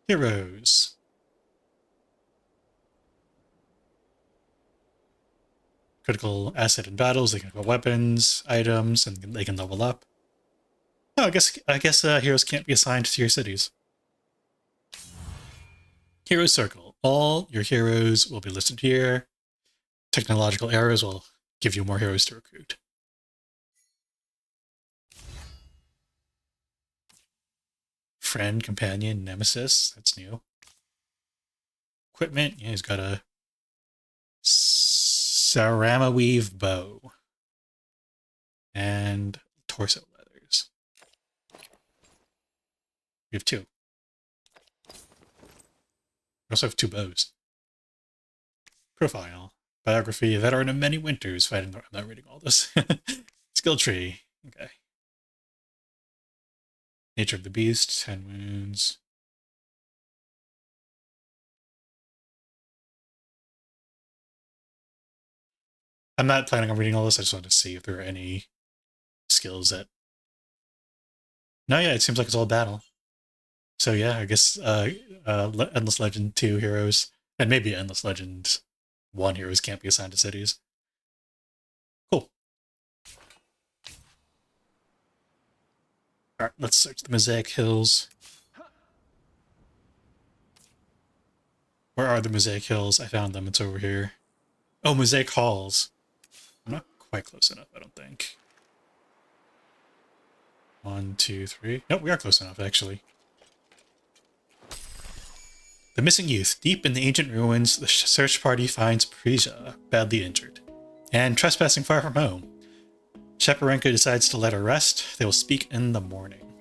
Heroes. Critical asset in battles, they can equip weapons, items, and they can level up. Oh, I guess heroes can't be assigned to your cities. Hero Circle. All your heroes will be listed here. Technological errors will give you more heroes to recruit. Friend, companion, nemesis. That's new. Equipment. Yeah, he's got a Sarama Weave bow. And torso leathers. We have 2. We also have 2 bows. Profile. Biography. Veteran of many winters. I'm not reading all this. Skill tree. Okay. Nature of the beast. 10 wounds. I'm not planning on reading all this. I just wanted to see if there are any skills that... No, yeah, it seems like it's all battle. So yeah, I guess Endless Legend 2 heroes, and maybe Endless Legend 1 heroes can't be assigned to cities. Cool. Alright, let's search the Mosaic Hills. Where are the Mosaic Hills? I found them, it's over here. Oh, Mosaic Halls. I'm not quite close enough, I don't think. 1, 2, 3. Nope, we are close enough, actually. The missing youth. Deep in the ancient ruins, the search party finds Prija, badly injured, and trespassing far from home. Sheparenko decides to let her rest. They will speak in the morning.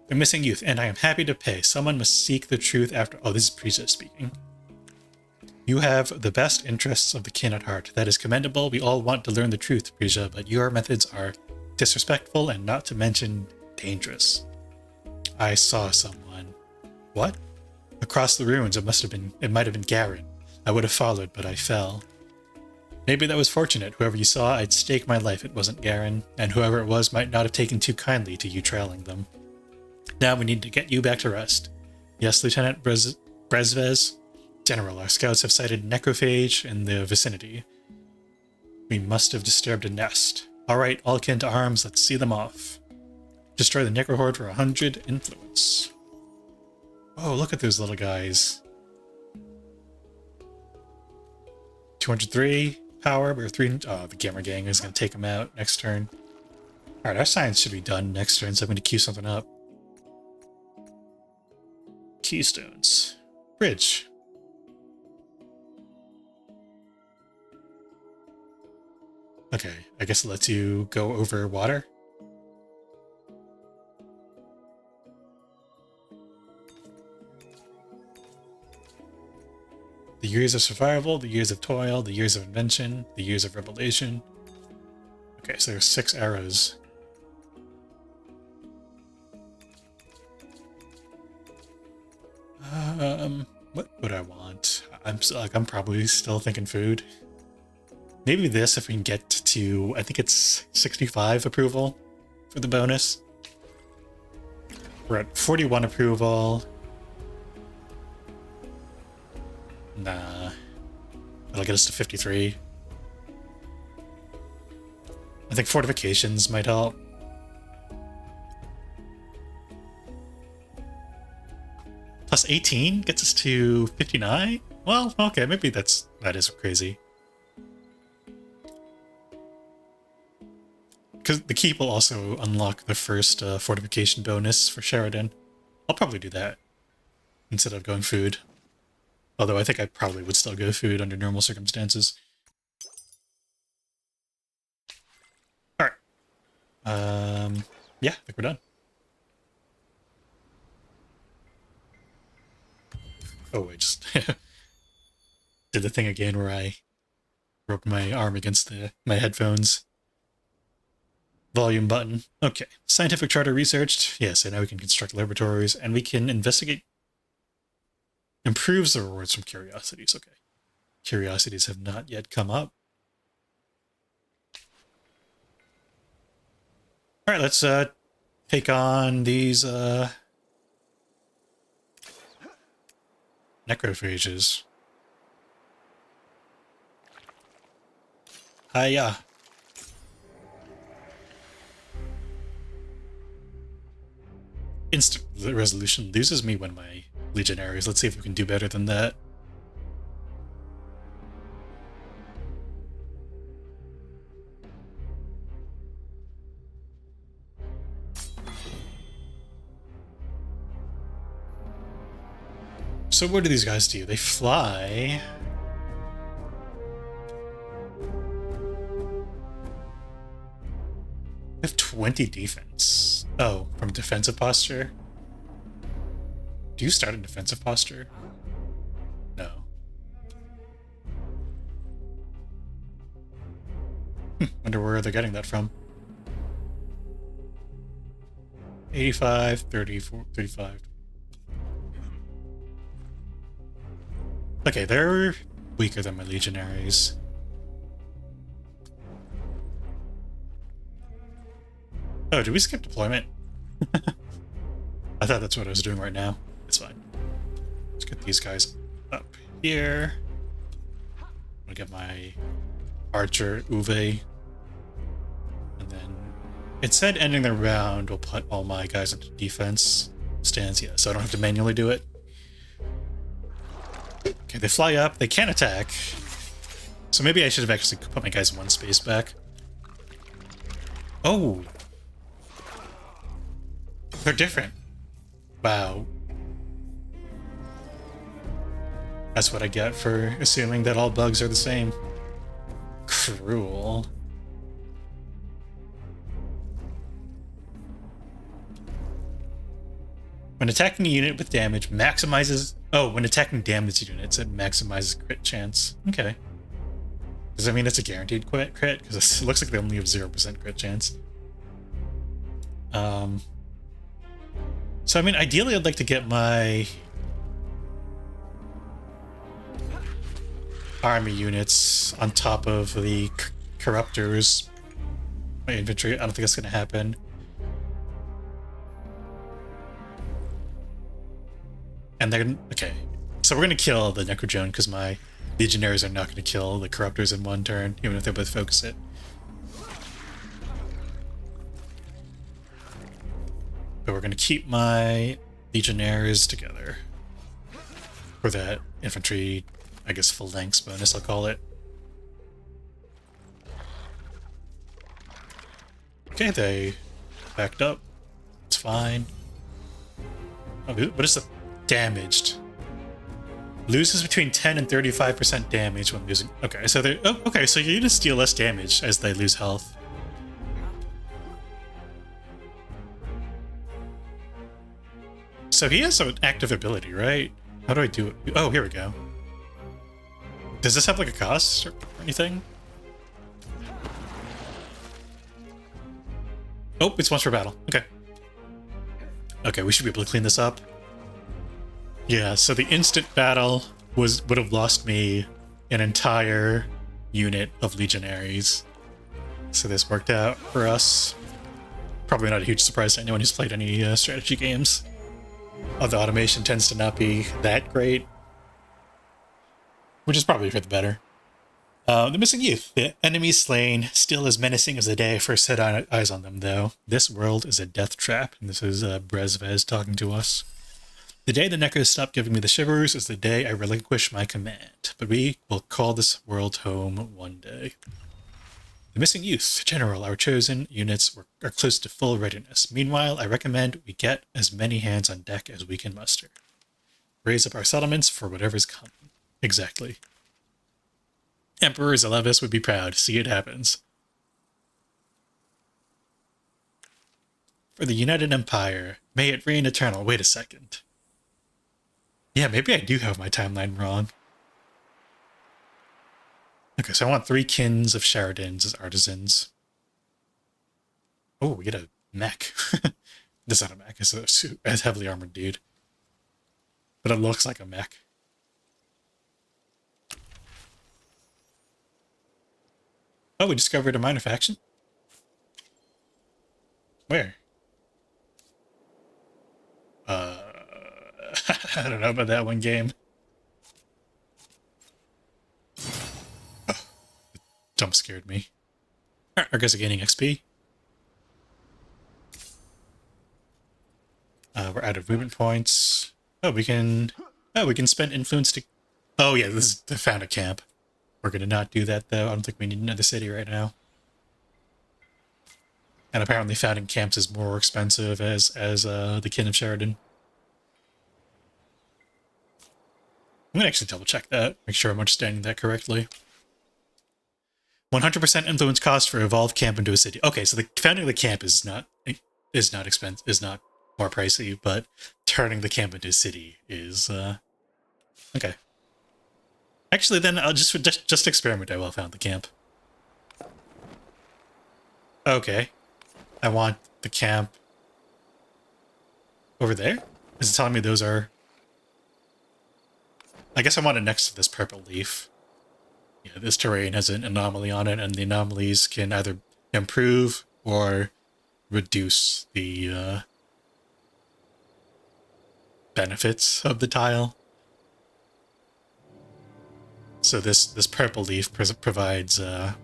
The missing youth, and I am happy to pay. Someone must seek the truth after... Oh, this is Prija speaking. You have the best interests of the kin at heart. That is commendable. We all want to learn the truth, Prija, but your methods are disrespectful and not to mention dangerous. I saw someone. What? Across the ruins, it might have been Garen. I would have followed, but I fell. Maybe that was fortunate. Whoever you saw, I'd stake my life it wasn't Garen, and whoever it was might not have taken too kindly to you trailing them. Now we need to get you back to rest. Yes, Lieutenant Brezvez? General, our scouts have sighted necrophage in the vicinity. We must have disturbed a nest. Alright, all kin to arms, let's see them off. Destroy the necrohorde for 100 influence. Oh, look at those little guys. 203 power, we're 3... Oh, the Gamer Gang is going to take them out next turn. Alright, our science should be done next turn, so I'm going to queue something up. Keystones. Bridge. Okay, I guess it lets you go over water. The years of survival, the years of toil, the years of invention, the years of revelation. Okay, so there's 6 arrows. What would I want? I'm probably still thinking food. Maybe this if we can get to, I think it's 65 approval for the bonus. We're at 41 approval. Nah. That'll get us to 53. I think fortifications might help. Plus 18 gets us to 59? Well, okay, maybe that is crazy. Because the keep will also unlock the first fortification bonus for Sheridan. I'll probably do that instead of going food. Although I think I probably would still go food under normal circumstances. Alright. Yeah, I think we're done. Oh, I just did the thing again where I rubbed my arm against my headphones. Volume button. Okay. Scientific charter researched. Yes, and now we can construct laboratories, and we can investigate. Improves the rewards from curiosities. Okay. Curiosities have not yet come up. Alright, let's take on these necrophages. Hiya. Instant resolution loses me when my legionaries. Let's see if we can do better than that. So what do these guys do? They fly. They have 20 defense. Oh, from defensive posture? Do you start in defensive posture? No. Wonder where they're getting that from. 85, 34, 35. Okay, they're weaker than my legionaries. Oh, did we skip deployment? I thought that's what I was doing right now. It's fine. Let's get these guys up here. I'm gonna get my archer, Uwe. And then it said ending the round will put all my guys into defense stance. Yeah, so I don't have to manually do it. Okay, they fly up. They can't attack. So maybe I should have actually put my guys one space back. Oh. They're different. Wow. That's what I get for assuming that all bugs are the same. Cruel. When attacking a unit with damage, maximizes... Oh, when attacking damaged units, it maximizes crit chance. Okay. Does that mean it's a guaranteed crit? Because it looks like they only have 0% crit chance. So, I mean, ideally I'd like to get my army units on top of the corruptors. My infantry, I don't think that's going to happen. And they're... Okay. So we're going to kill the Necrogene because my legionaries are not going to kill the corruptors in one turn, even if they both focus it. But we're going to keep my legionnaires together for that infantry, I guess, phalanx bonus, I'll call it. Okay, they backed up. It's fine. Oh, what is the damaged? Loses between 10 and 35% damage when losing. Okay, so they. Oh, okay, so your units deal less damage as they lose health. So he has an active ability, right? How do I do it? Oh, here we go. Does this have like a cost or anything? Oh, it's once per battle. Okay. Okay, we should be able to clean this up. Yeah, so the instant battle would have lost me an entire unit of legionaries. So this worked out for us. Probably not a huge surprise to anyone who's played any strategy games. Although automation tends to not be that great. Which is probably for the better. The missing youth. The enemy slain, still as menacing as the day I first set eyes on them, though. This world is a death trap. And this is Brezvez talking to us. The day the Necros stop giving me the shivers is the day I relinquish my command. But we will call this world home one day. The missing youth, General, our chosen units are close to full readiness. Meanwhile, I recommend we get as many hands on deck as we can muster. Raise up our settlements for whatever's coming. Exactly. Emperor Zelevis would be proud. See it happens. For the United Empire, may it reign eternal. Wait a second. Yeah, maybe I do have my timeline wrong. Okay, so I want 3 kins of Sharadins as artisans. Oh, we get a mech. This is not a mech, it's a heavily armored dude. But it looks like a mech. Oh, we discovered a minor faction? Where? I don't know about that one game. Jump scared me. Alright, our guys are gaining XP. We're out of movement points. Oh, we can spend influence to... Oh yeah, this is the found a camp. We're gonna not do that though. I don't think we need another city right now. And apparently founding camps is more expensive as the Kin of Sheridan. I'm gonna actually double check that, make sure I'm understanding that correctly. 100% influence cost for evolved camp into a city. Okay, so the founding the camp is not more pricey, but turning the camp into a city is okay. Actually, then I'll just experiment. I will found the camp. Okay, I want the camp over there. Is it telling me those are? I guess I want it next to this purple leaf. Yeah, this terrain has an anomaly on it, and the anomalies can either improve or reduce the benefits of the tile. So this purple leaf provides it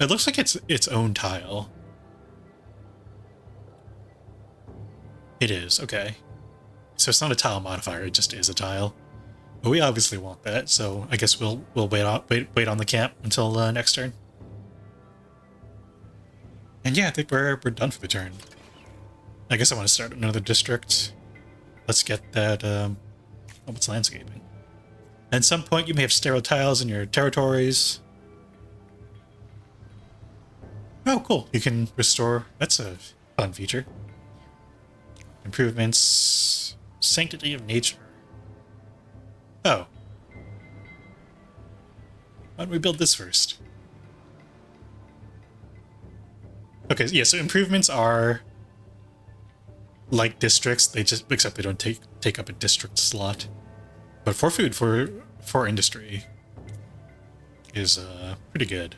looks like it's its own tile. It is, okay. So it's not a tile modifier, it just is a tile. But we obviously want that, so I guess we'll wait on the camp until next turn. And yeah, I think we're done for the turn. I guess I want to start another district. Let's get that what's landscaping. At some point you may have sterile tiles in your territories. Oh, cool. You can restore. That's a fun feature. Improvements. Sanctity of nature. Oh. Why don't we build this first? Okay, yeah, so improvements are like districts, they just except they don't take up a district slot. But for food, for industry is pretty good.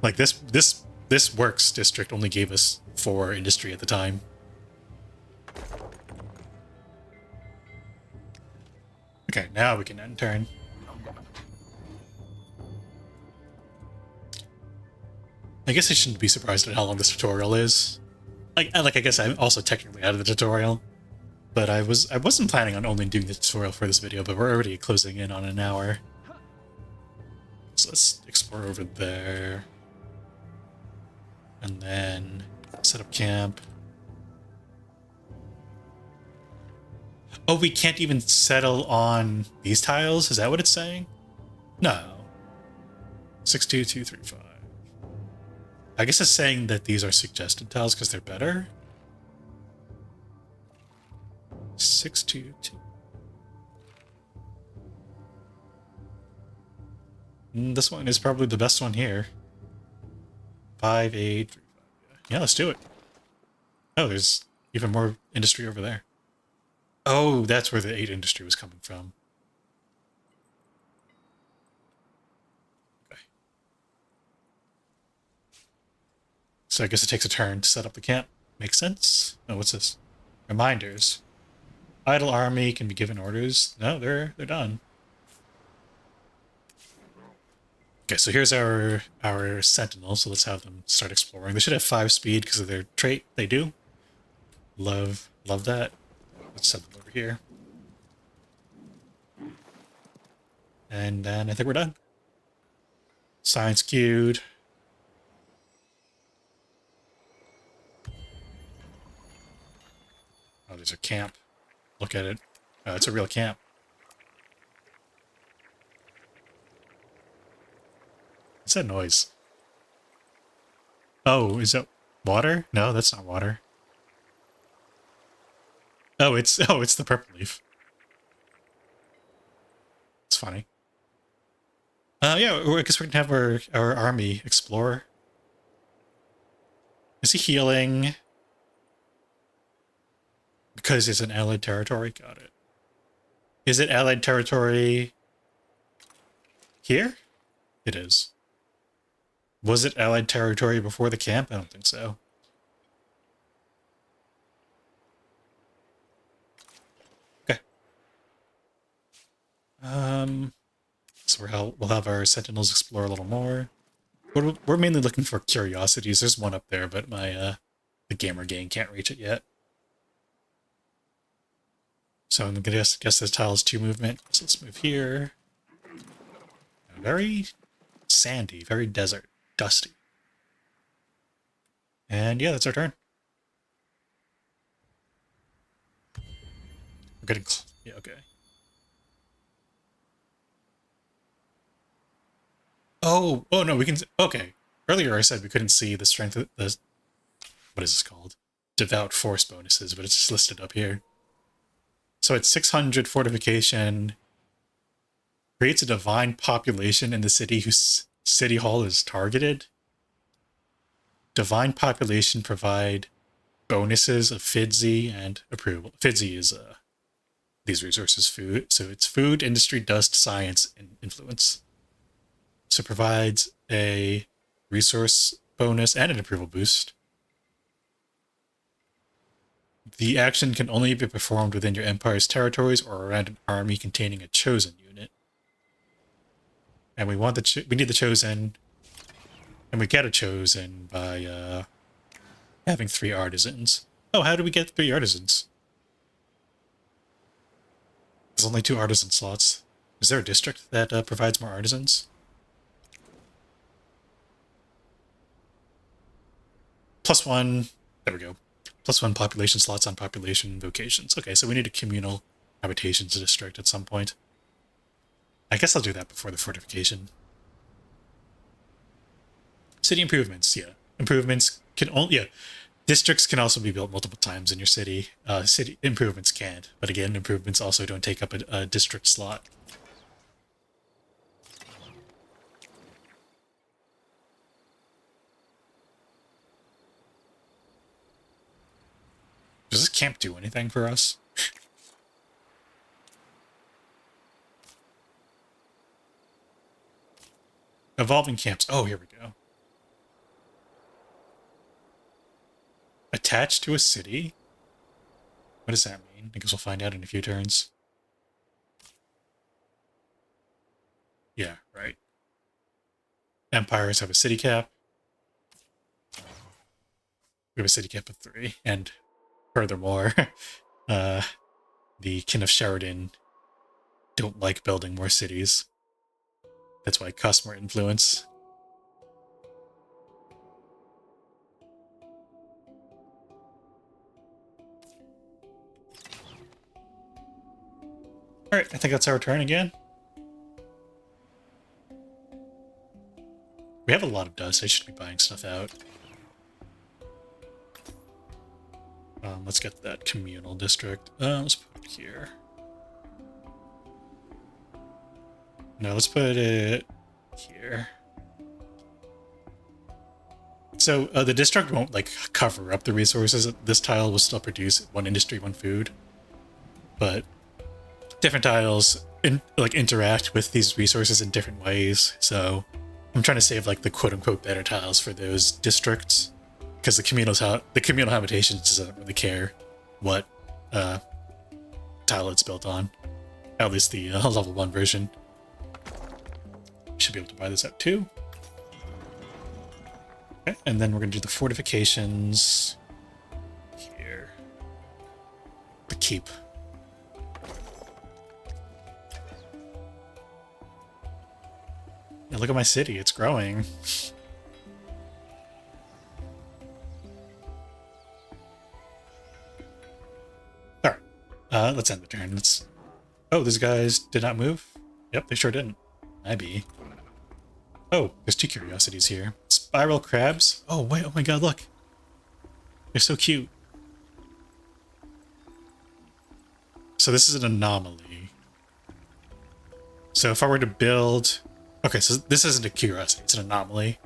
Like this works district only gave us 4 industry at the time. Okay, now we can end turn. I guess I shouldn't be surprised at how long this tutorial is. I guess I'm also technically out of the tutorial, but I wasn't planning on only doing the tutorial for this video, but we're already closing in on an hour. So let's explore over there. And then set up camp. Oh, we can't even settle on these tiles? Is that what it's saying? No. 62235. I guess it's saying that these are suggested tiles because they're better. 622. This one is probably the best one here. 5835. Yeah, let's do it. Oh, there's even more industry over there. Oh, that's where the 8 industry was coming from. Okay. So I guess it takes a turn to set up the camp. Makes sense. Oh, what's this? Reminders. Idle army can be given orders. No, they're done. Okay, so here's our sentinels, so let's have them start exploring. They should have 5 speed because of their trait. They do. Love that. Let's set them over here. And then I think we're done. Science queued. Oh, there's a camp. Look at it. Oh, it's a real camp. What's that noise? Oh, is that water? No, that's not water. Oh, it's the purple leaf. It's funny. Yeah, I guess we can have our army explore. Is he healing? Because it's an allied territory? Got it. Is it allied territory here? It is. Was it allied territory before the camp? I don't think so. Okay. So we'll have our sentinels explore a little more. We're mainly looking for curiosities. There's one up there, but my the gamer gang can't reach it yet. So I'm gonna guess this tile is 2 movement. So let's move here. Very sandy, very desert, dusty. And yeah, that's our turn. We're getting yeah, okay. Oh no, we can. Okay, earlier I said we couldn't see the strength of the. What is this called? Devout force bonuses, but it's just listed up here. So it's 600 fortification. Creates a divine population in the city whose city hall is targeted. Divine population provide bonuses of Fidzy and approval. Fidzy is these resources food. So it's food, industry, dust, science, and influence. So it provides a resource bonus and an approval boost. The action can only be performed within your empire's territories or around an army containing a chosen unit. And we want we need the chosen, and we get a chosen by having 3 artisans. Oh, how do we get 3 artisans? There's only 2 artisan slots. Is there a district that provides more artisans? +1. There we go. +1 population slots on population vocations. Okay, so we need a communal habitations district at some point. I guess I'll do that before the fortification. City improvements, yeah. Improvements can only, yeah. Districts can also be built multiple times in your city. City improvements can't, but again, improvements also don't take up a district slot. Does this camp do anything for us? Evolving camps. Oh, here we go. Attached to a city? What does that mean? I guess we'll find out in a few turns. Yeah, right. Empires have a city cap. We have a city cap of 3. And furthermore, the Kin of Sheridan don't like building more cities. That's why customer influence. Alright, I think that's our turn again. We have a lot of dust. I should be buying stuff out. Let's get that communal district. Let's put it here. No, let's put it here. So the district won't like cover up the resources. This tile will still produce 1 industry, 1 food, but different tiles interact with these resources in different ways. So I'm trying to save like the quote-unquote better tiles for those districts, because the communal habitations doesn't really care what tile it's built on. At least the level 1 version. Should be able to buy this out too. Okay, and then we're going to do the fortifications here. The keep. Yeah, look at my city, it's growing. Alright, let's end the turn. Oh, these guys did not move? Yep, they sure didn't. Maybe. Oh, there's 2 curiosities here. Spiral crabs. Oh, wait, oh my god, look. They're so cute. So this is an anomaly. So if I were to build... Okay, so this isn't a curiosity, it's an anomaly.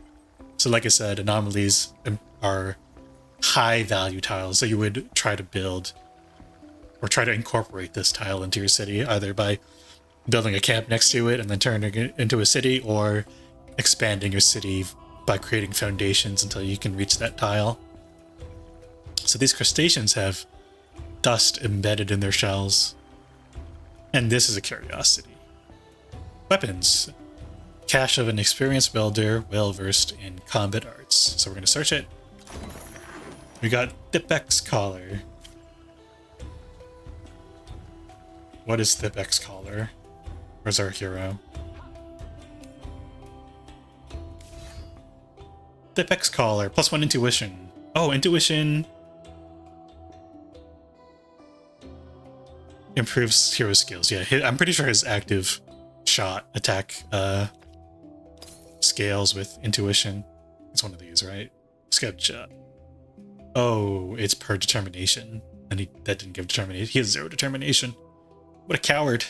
So like I said, anomalies are high value tiles that you would try to build or try to incorporate this tile into your city, either by building a camp next to it and then turning it into a city, or expanding your city by creating foundations until you can reach that tile. So these crustaceans have dust embedded in their shells. And this is a curiosity. Weapons. Cache of an experienced builder, well-versed in combat arts. So we're going to search it. We got Thipex Collar. What is Thipex Collar? Where's our hero? Thipex Collar, +1 intuition. Oh, intuition improves hero skills. Yeah, I'm pretty sure his active shot attack scales with intuition. It's one of these, right? Scout shot. Oh, it's per determination. And that didn't give determination. He has 0 determination. What a coward.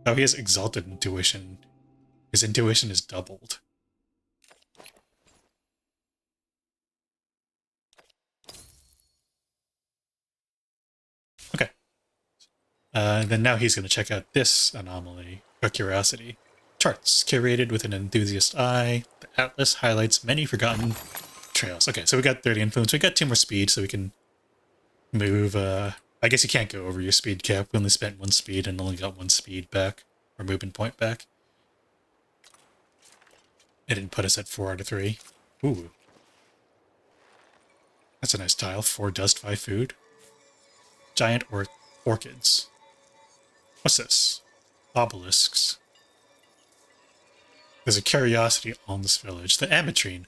Oh, he has exalted intuition. His intuition is doubled. Okay. Then now he's going to check out this anomaly, or curiosity. Charts, curated with an enthusiast eye. The atlas highlights many forgotten trails. Okay, so we got 30 influence. We got 2 more speed, so we can move. I guess you can't go over your speed cap. We only spent 1 speed and only got 1 speed back, or movement point back. It didn't put us at 4 out of 3. Ooh. That's a nice tile. 4 dust, 5 food. Giant orchids. What's this? Obelisks. There's a curiosity on this village. The ametrine.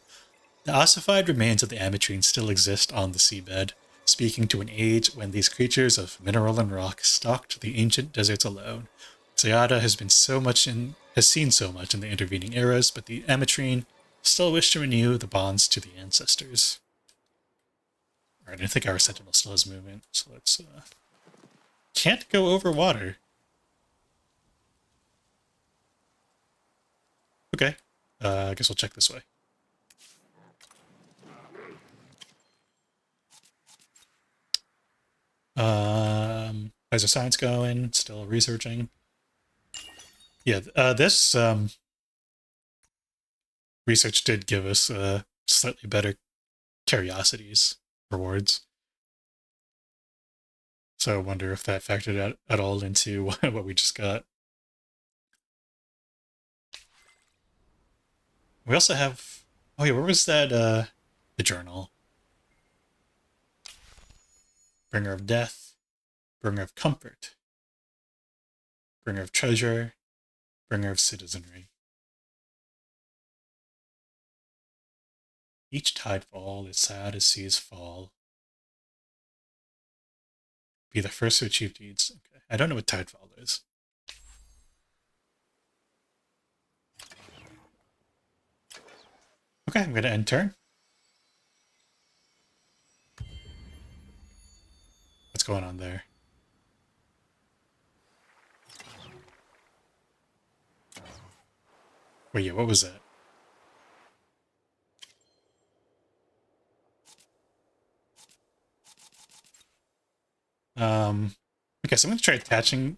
The ossified remains of the ametrine still exist on the seabed, speaking to an age when these creatures of mineral and rock stalked the ancient deserts alone. Saiadha has seen so much in the intervening eras, but the ametrine still wish to renew the bonds to the ancestors. Alright, I think our sentinel still has movement, so let's can't go over water. Okay. I guess we'll check this way. How's our science going? Still researching. Yeah, this research did give us slightly better curiosities rewards. So I wonder if that factored at all into what we just got. We also have... Oh yeah, where was that, the journal? Bringer of Death, Bringer of Comfort, Bringer of Treasure, Bringer of Citizenry. Each tidefall is sad as seas fall. Be the first to achieve deeds. Okay, I don't know what tidefall is. Okay, I'm going to end turn. What's going on there? Wait, yeah, what was that? Okay, so I'm going to try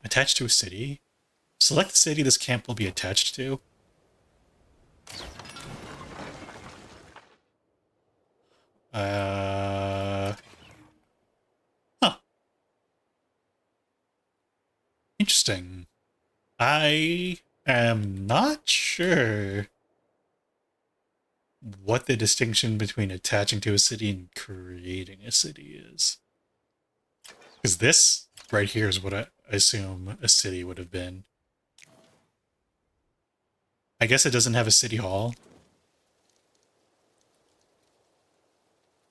attach to a city. Select the city this camp will be attached to. Huh. Interesting. I am not sure what the distinction between attaching to a city and creating a city is. Because this right here is what I assume a city would have been. I guess it doesn't have a city hall.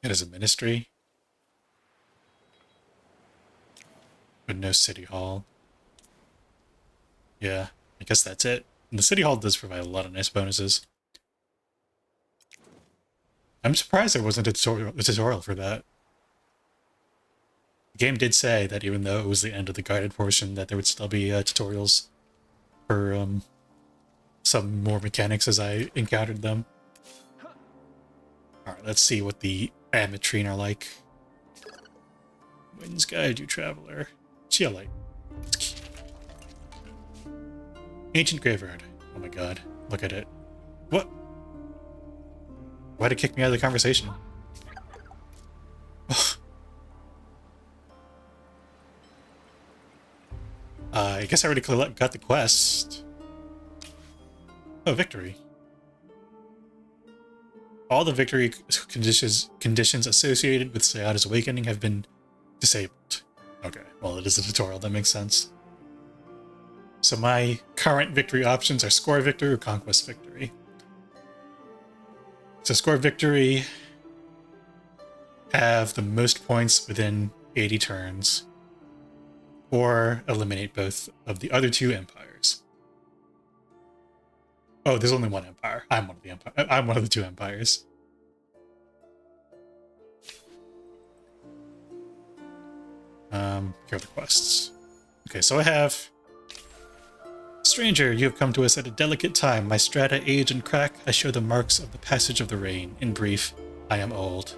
It has a ministry. But no city hall. Yeah, I guess that's it. And the city hall does provide a lot of nice bonuses. I'm surprised there wasn't a tutorial for that. The game did say that even though it was the end of the guided portion, that there would still be tutorials for some more mechanics as I encountered them. Alright, let's see what the ametrine are like. Winds guide you, traveler. Geolite. Ancient graveyard. Oh my god, look at it. What? Why'd it kick me out of the conversation? I guess I already got the quest. Oh, victory. All the victory conditions associated with Saiadha's awakening have been disabled. Okay, well, it is a tutorial, that makes sense. So my current victory options are score victory or conquest victory. So score victory, have the most points within 80 turns, or eliminate both of the other 2 empires. Oh, there's only one empire. I'm one of the empire. I'm one of the 2 empires. Here are the quests. Okay, so I have... Stranger, you have come to us at a delicate time. My strata age and crack. I show the marks of the passage of the rain. In brief, I am old.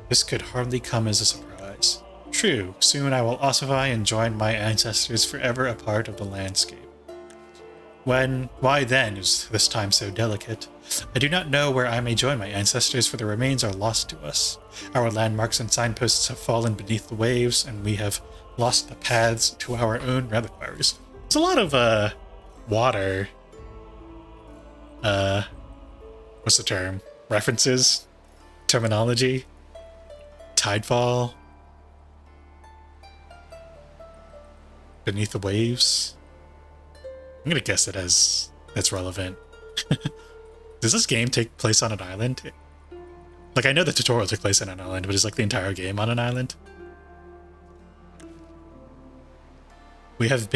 This could hardly come as a surprise. True, soon I will ossify and join my ancestors, forever a part of the landscape. Why then is this time so delicate? I do not know where I may join my ancestors, for the remains are lost to us. Our landmarks and signposts have fallen beneath the waves, and we have lost the paths to our own reliquaries. There's a lot of, water. What's the term? References? Terminology? Tidefall? Beneath the waves? I'm gonna guess that's relevant. Does this game take place on an island? Like, I know the tutorial took place on an island, but is like the entire game on an island? We have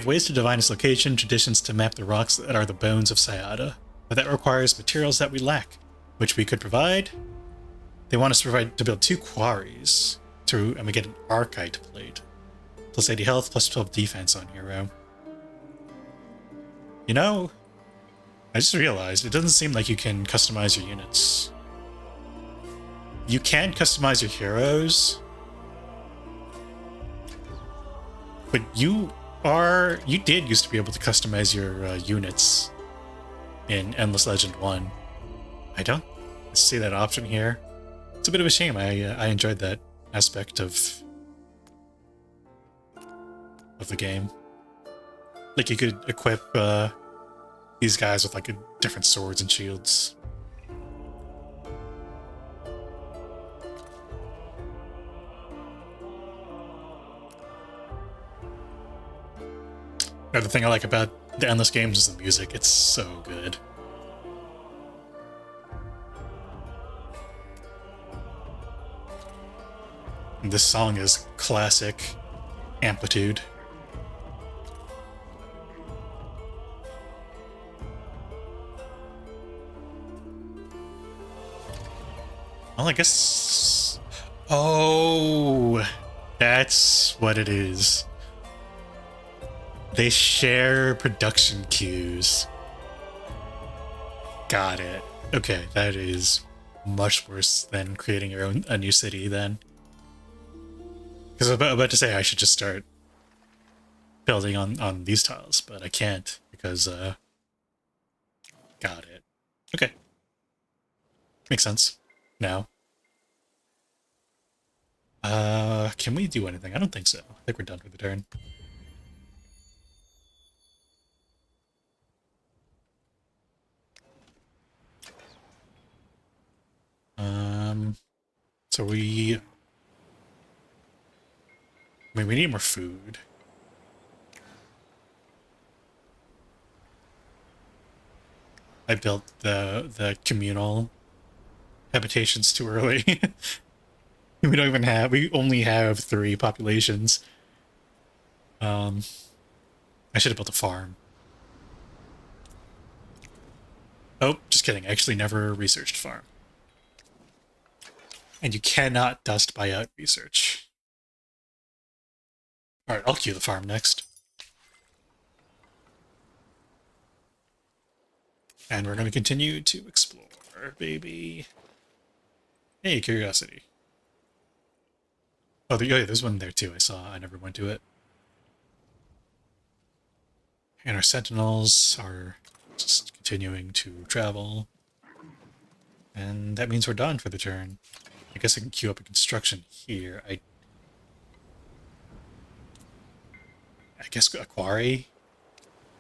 ways to divine its location, traditions to map the rocks that are the bones of Saiadha, but that requires materials that we lack, which we could provide. They want us to build 2 quarries, and we get an Archite plate. Plus 80 health, plus 12 defense on hero. You know, I just realized it doesn't seem like you can customize your units. You can customize your heroes, but you did used to be able to customize your units in Endless Legend 1. I don't see that option here. It's a bit of a shame. I enjoyed that aspect of the game. Like, you could equip these guys with like different swords and shields. Another thing I like about the Endless games is the music. It's so good. And this song is classic amplitude. Well, I guess... Oh, that's what it is. They share production queues. Got it. Okay, that is much worse than creating a new city then. Because I'm about to say I should just start building on these tiles, but I can't because, got it. Okay. Makes sense. Now. Can we do anything? I don't think so. I think we're done for the turn. So we need more food. I built the communal habitations too early. We only have 3 populations. I should have built a farm. Oh, just kidding. I actually never researched farm. And you cannot dust buyout research. Alright, I'll queue the farm next. And we're going to continue to explore, baby. Hey, curiosity. Oh, yeah, there's one there too. I never went to it. And our sentinels are just continuing to travel. And that means we're done for the turn. I guess I can queue up a construction here. I guess a quarry?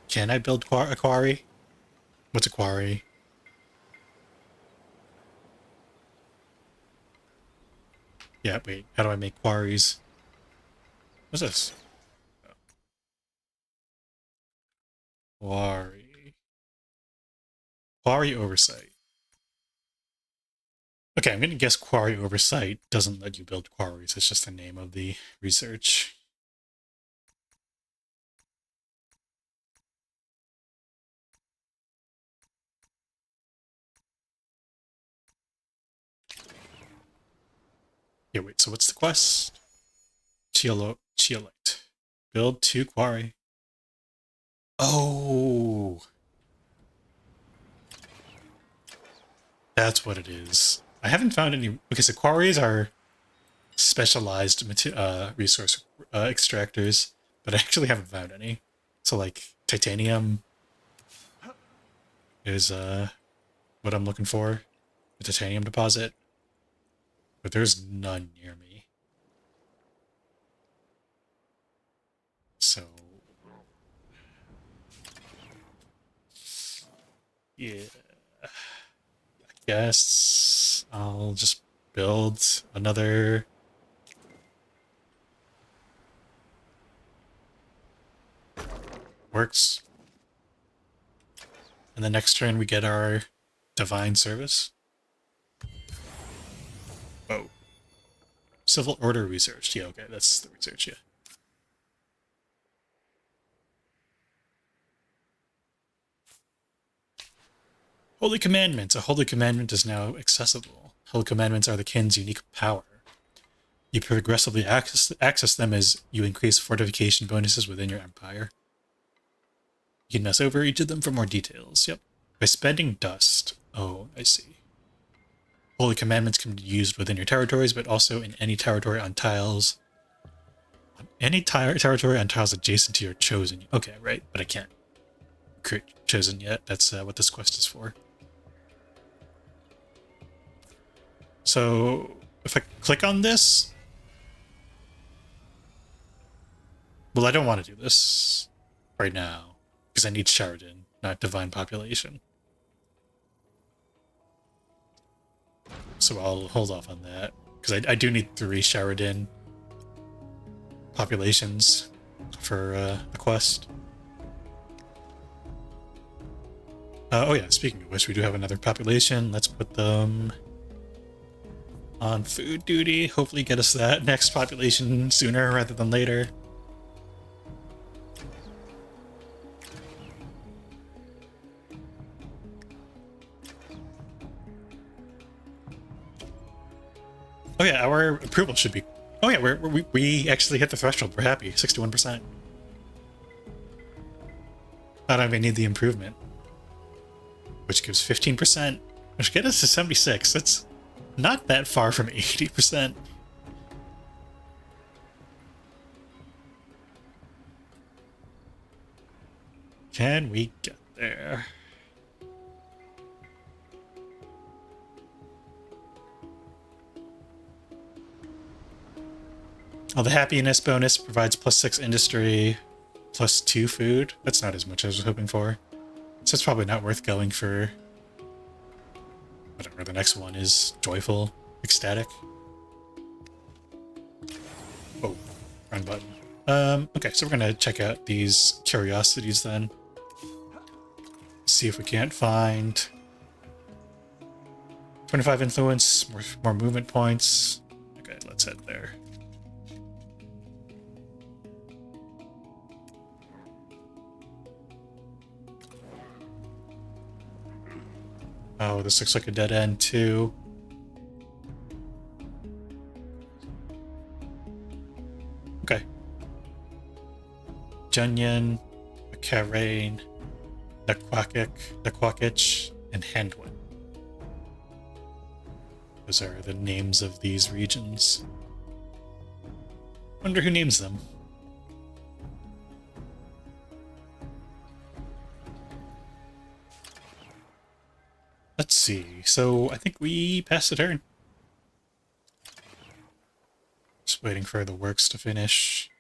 Can I build a quarry? What's a quarry? Yeah, wait. How do I make quarries? What's this? Oh. Quarry. Quarry oversight. Okay, I'm going to guess quarry oversight doesn't let you build quarries. It's just the name of the research. Yeah, wait, so what's the quest? Chiolite. Build 2 quarry. Oh! That's what it is. I haven't found any... Okay, so quarries are specialized resource extractors, but I actually haven't found any. So, like, titanium, is what I'm looking for. The titanium deposit. But there's none near me. So yeah. I guess I'll just build another works. And the next turn we get our divine service. Oh. Civil order research. Yeah, okay, that's the research, yeah. Holy Commandments. A Holy Commandment is now accessible. Holy Commandments are the kin's unique power. You progressively access them as you increase fortification bonuses within your empire. You can mouse over each of them for more details. Yep. By spending dust. Oh, I see. Holy Commandments can be used within your territories, but also in any territory on tiles. On any territory on tiles adjacent to your chosen. Okay, right, but I can't create chosen yet. That's what this quest is for. So if I click on this, well, I don't want to do this right now because I need Sheridan, not divine population. So I'll hold off on that because I do need 3 Sheridan populations for the quest. Oh yeah, speaking of which, we do have another population. Let's put them on food duty. Hopefully get us that next population sooner rather than later. Oh yeah, our approval should be... Oh yeah, we actually hit the threshold. We're happy. 61%. I don't even need the improvement. Which gives 15%. Which gets us to 76. That's not that far from 80%. Can we get there? Oh, the happiness bonus provides +6 industry, +2 food. That's not as much as I was hoping for. So it's probably not worth going for whatever the next one is. Joyful, ecstatic. Oh, wrong button. Okay, so we're gonna check out these curiosities then. See if we can't find 25 influence, more movement points. Okay, let's head there. Oh, this looks like a dead end too. Okay. Junyan, Karain, Naquakich, and Handwin. Those are the names of these regions. Wonder who names them. Let's see. So I think we passed the turn. Just waiting for the works to finish.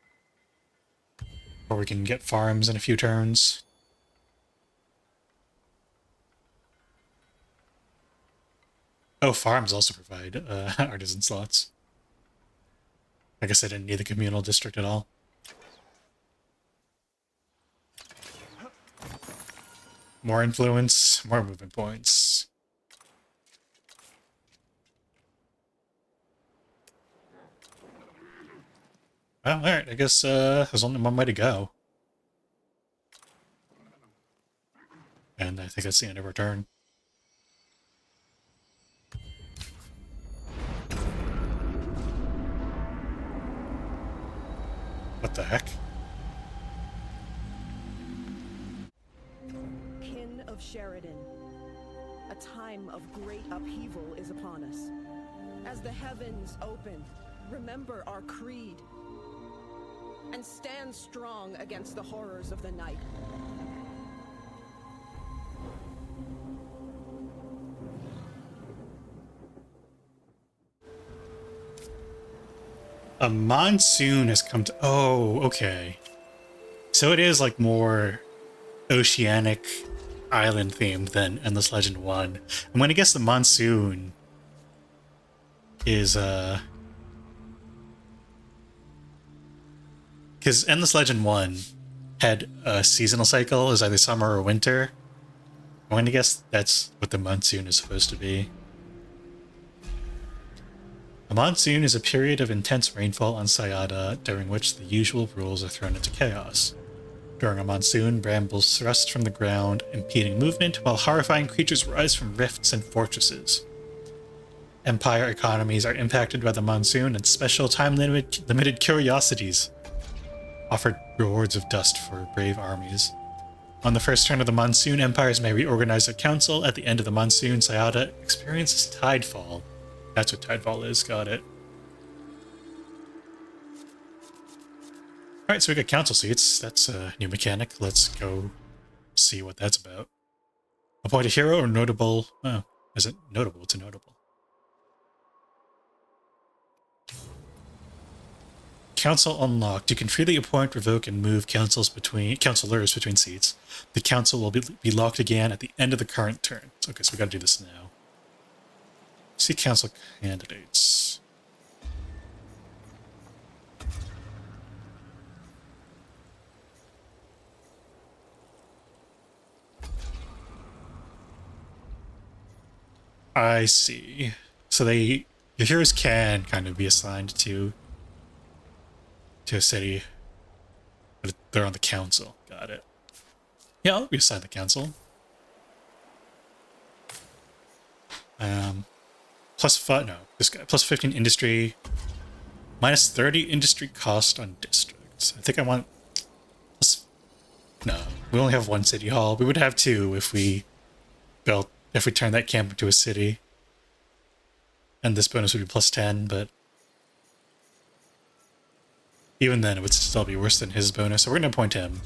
Or we can get farms in a few turns. Oh, farms also provide artisan slots. I guess I didn't need the communal district at all. More influence, more movement points. Well, alright, I guess there's only one way to go. And I think that's the end of our turn. What the heck? Kin of Sheridan, a time of great upheaval is upon us. As the heavens open, remember our creed and stand strong against the horrors of the night. A monsoon has come to... Oh, okay. So it is like more oceanic island themed than Endless Legend 1. I'm going to guess the monsoon is because Endless Legend 1 had a seasonal cycle, is either summer or winter. I'm going to guess that's what the monsoon is supposed to be. A monsoon is a period of intense rainfall on Saiadha during which the usual rules are thrown into chaos. During a monsoon, brambles thrust from the ground, impeding movement, while horrifying creatures rise from rifts and fortresses. Empire economies are impacted by the monsoon, and special time-limited curiosities offer rewards of dust for brave armies. On the first turn of the monsoon, empires may reorganize their council. At the end of the monsoon, Saiadha experiences tidefall. That's what tidefall is, got it. Alright, so we got council seats. That's a new mechanic. Let's go see what that's about. Appoint a hero or notable... Oh, is it notable? It's a notable. Council unlocked. You can freely appoint, revoke, and move councilors between seats. The council will be locked again at the end of the current turn. Okay, so we gotta do this now. See council candidates. I see. So your heroes can kind of be assigned to a city, but they're on the council. Got it. Yeah, I'll reassign the council. This guy, plus 15 industry, minus 30 industry cost on districts. I think I want, no, we only have one city hall. We would have two if we turned that camp into a city. And this bonus would be plus 10, but even then it would still be worse than his bonus. So we're going to appoint him.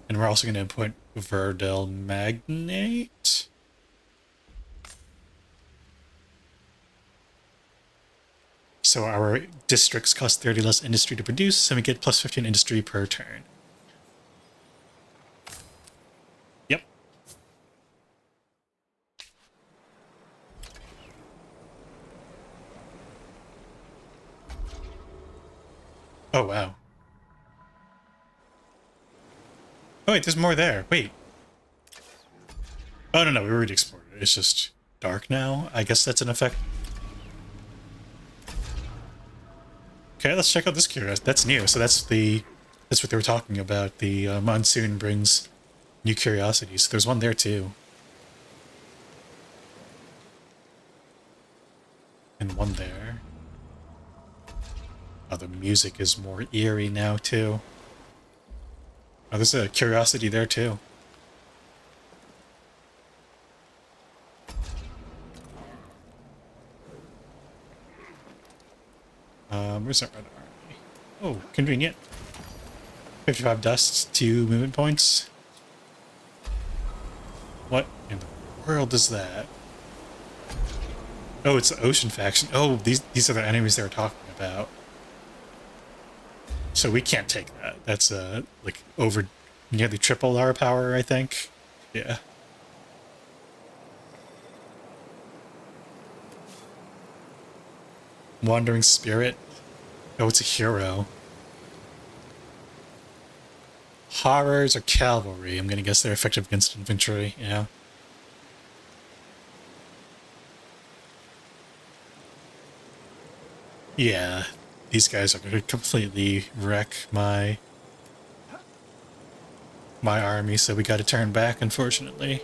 And we're also going to appoint Verdel Magnate. So our districts cost 30 less industry to produce, and we get plus 15 industry per turn. Yep. Oh, wow. Oh, wait, there's more there. Wait. Oh, no, we already explored it. It's just dark now. I guess that's an effect. Okay, let's check out this curiosity. That's new. So that's what they were talking about. The monsoon brings new curiosities. So there's one there too. And one there. Oh, the music is more eerie now too. Oh, there's a curiosity there too. Where's our other army? Oh, convenient. 55 dust, 2 movement points. What in the world is that? Oh, it's the ocean faction. Oh, these are the enemies they were talking about. So we can't take that. That's like over nearly triple our power, I think. Yeah. Wandering Spirit. Oh, it's a hero. Horrors or cavalry. I'm gonna guess they're effective against infantry, yeah. Yeah, these guys are gonna completely wreck my army, so we gotta turn back, unfortunately.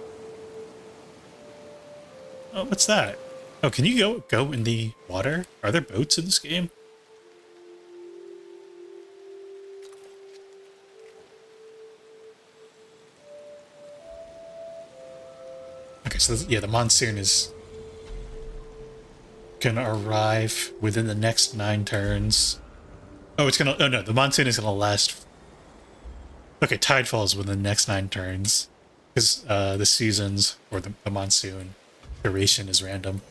Oh, what's that? Oh, can you go in the water? Are there boats in this game? Okay, so yeah, the monsoon is gonna arrive within the next 9 turns. Oh, no, the monsoon is gonna last. Okay, tide falls within the next 9 turns. Because the seasons, or the monsoon duration is random.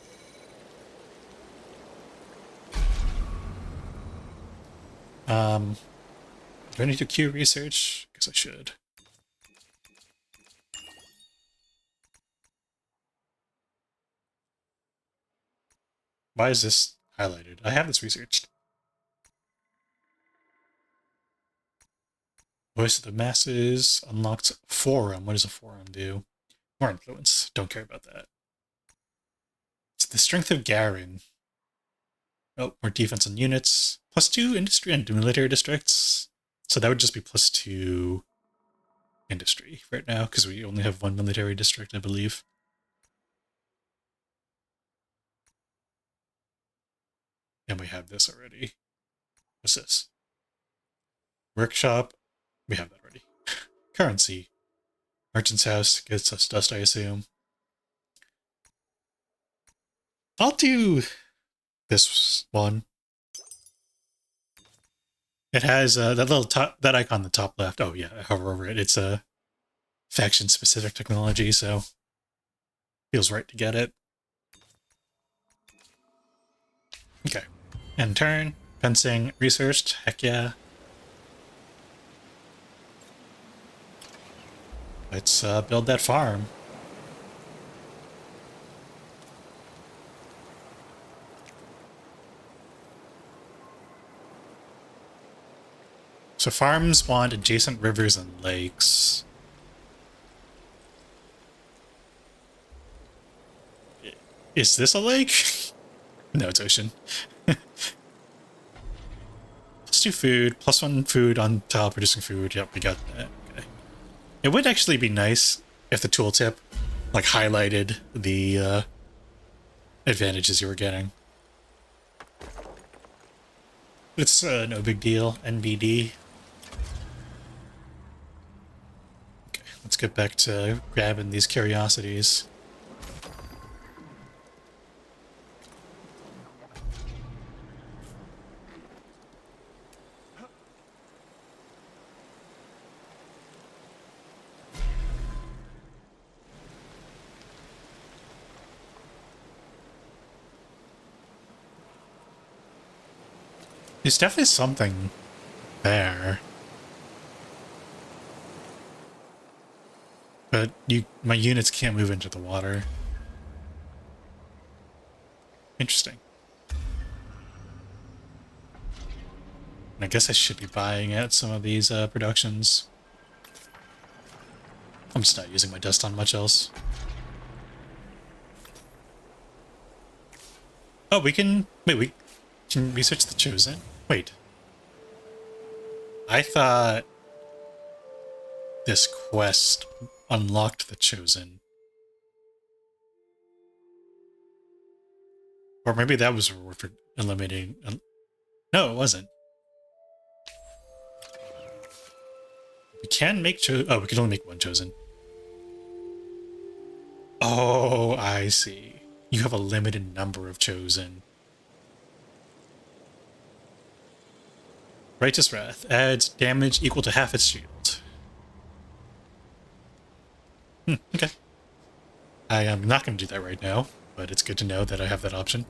Do I need to queue research? Guess I should. Why is this highlighted? I have this researched. Voice of the Masses unlocked forum. What does a forum do? More influence. Don't care about that. It's the strength of Garen. Oh, more defense on units. +2 industry and military districts. So that would just be +2 industry right now, because we only have one military district, I believe. And we have this already. What's this? Workshop. We have that already. Currency. Merchant's house gets us dust, I assume. I'll do this one. It has that little that icon on the top left. Oh yeah, I hover over it. It's a faction specific technology, so feels right to get it. Okay. End turn. Fencing researched. Heck yeah. Let's build that farm. So farms want adjacent rivers and lakes. Is this a lake? No, it's ocean. +2 food, +1 food on tile producing food. Yep, we got that. Okay. It would actually be nice if the tooltip like highlighted the advantages you were getting. It's no big deal. NBD. Okay, let's get back to grabbing these curiosities. There's definitely something there. But my units can't move into the water. Interesting. I guess I should be buying at some of these productions. I'm just not using my dust on much else. Oh, we can... Wait, we can research the Chosen? Wait. I thought this quest unlocked the Chosen. Or maybe that was a reward for eliminating... No, it wasn't. We can make Oh, we can only make one Chosen. Oh, I see. You have a limited number of Chosen. Righteous Wrath adds damage equal to half its shield. Okay. I am not going to do that right now, but it's good to know that I have that option.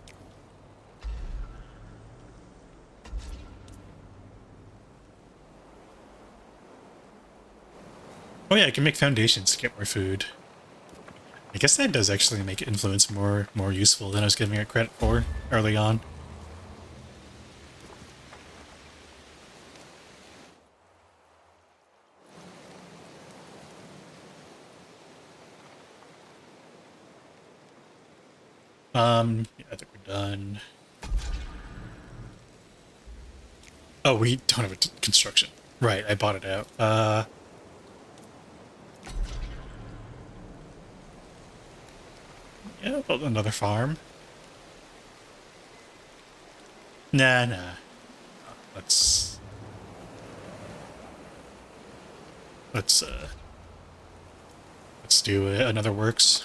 Oh yeah, I can make foundations to get more food. I guess that does actually make influence more useful than I was giving it credit for early on. Yeah, I think we're done. Oh, we don't have a construction. Right, I bought it out. Yeah, build another farm. Nah. Let's do another works.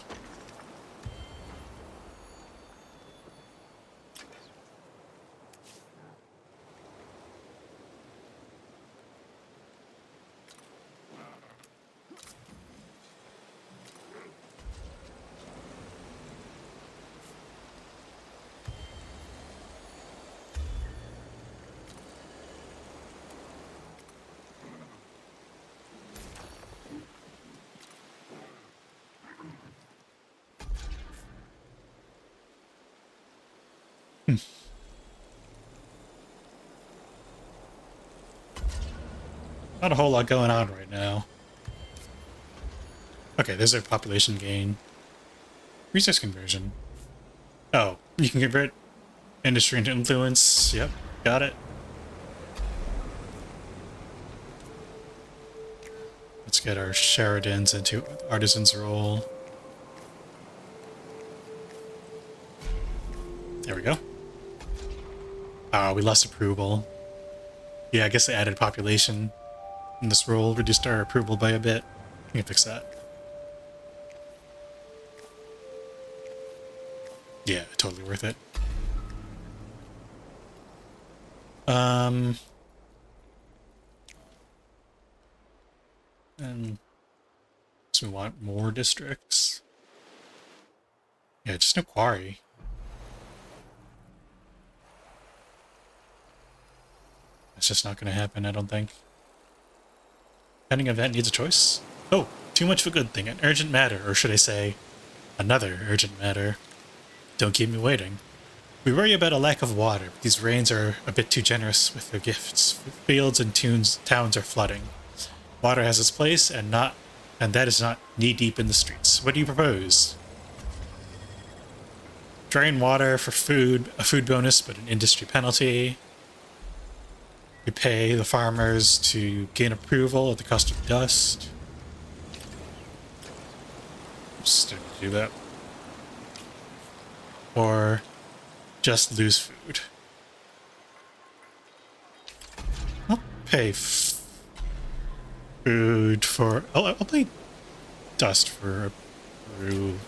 Not a whole lot going on right now. Okay, there's our population gain. Resource conversion. Oh, you can convert industry into influence. Yep, got it. Let's get our Sheridans into artisan's role. There we go. We lost approval. Yeah, I guess they added population in this role, reduced our approval by a bit. We can fix that. Yeah, totally worth it. And so we want more districts. Yeah, just no quarry. It's just not going to happen, I don't think. Pending event needs a choice. Oh, too much of a good thing. An urgent matter, or should I say, another urgent matter. Don't keep me waiting. We worry about a lack of water, but these rains are a bit too generous with their gifts. Fields and towns are flooding. Water has its place, and that is not knee-deep in the streets. What do you propose? Drain water for food, a food bonus, but an industry penalty. We pay the farmers to gain approval at the cost of dust. Just didn't do that. Or just lose food. I'll pay food for... I'll pay dust for approval.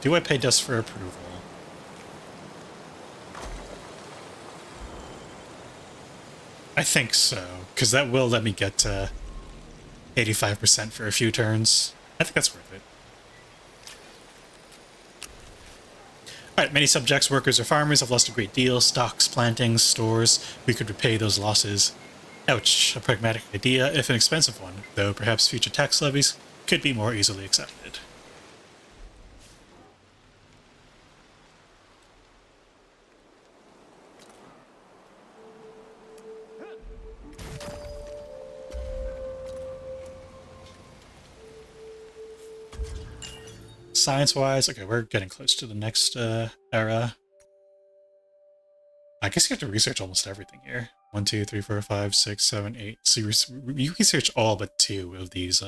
Do I pay dust for approval? I think so, because that will let me get to 85% for a few turns. I think that's worth it. Alright, many subjects, workers, or farmers have lost a great deal. Stocks, plantings, stores. We could repay those losses. Ouch, a pragmatic idea, if an expensive one, though perhaps future tax levies could be more easily accepted. Science-wise, okay, we're getting close to the next era. I guess you have to research almost everything here. 1, 2, 3, 4, 5, 6, 7, 8. So you research all but 2 of these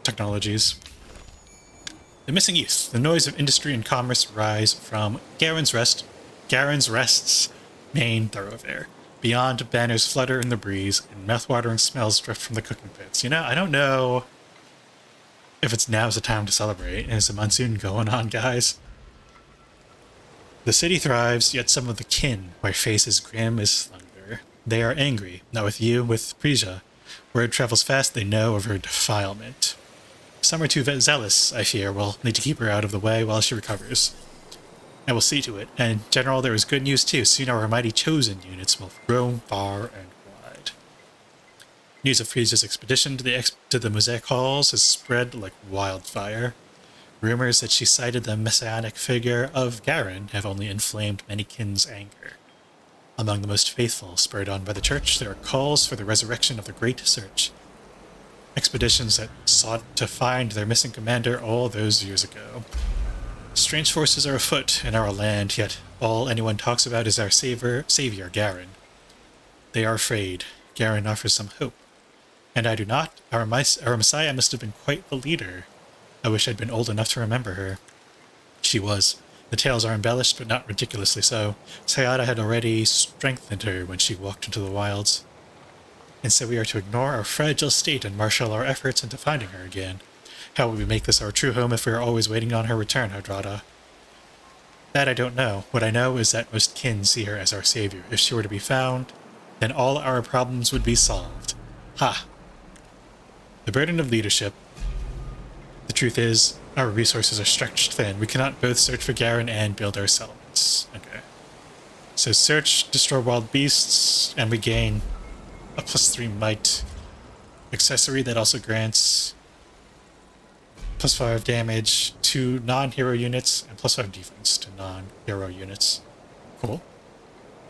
technologies. The missing youth. The noise of industry and commerce rise from Garen's Rest's main thoroughfare. Beyond, banners flutter in the breeze, and mouth-watering smells drift from the cooking pits. You know, I don't know if it's now's the time to celebrate. Is the monsoon going on, guys? The city thrives, yet some of the kin wear faces grim as thunder. They are angry, not with you, with Prija. Word travels fast, they know of her defilement. Some are too zealous, I fear. We'll need to keep her out of the way while she recovers. I will see to it. And in general, there is good news too. Soon our mighty chosen units will roam far and wide. News of Friez's expedition to the Mosaic Halls has spread like wildfire. Rumors that she sighted the messianic figure of Garen have only inflamed many kin's anger. Among the most faithful, spurred on by the church, there are calls for the resurrection of the Great Search. Expeditions that sought to find their missing commander all those years ago. Strange forces are afoot in our land, yet all anyone talks about is our savior, Garen. They are afraid. Garen offers some hope. And I do not. Our Messiah must have been quite the leader. I wish I'd been old enough to remember her. She was. The tales are embellished, but not ridiculously so. Saiadha had already strengthened her when she walked into the wilds. And so we are to ignore our fragile state and marshal our efforts into finding her again. How will we make this our true home if we are always waiting on her return, Hardrada? That I don't know. What I know is that most kin see her as our savior. If she were to be found, then all our problems would be solved. Ha! The burden of leadership. The truth is, our resources are stretched thin. We cannot both search for Garen and build our settlements. Okay. So search, destroy wild beasts, and we gain a +3 might accessory that also grants +5 damage to non-hero units and +5 defense to non-hero units. Cool.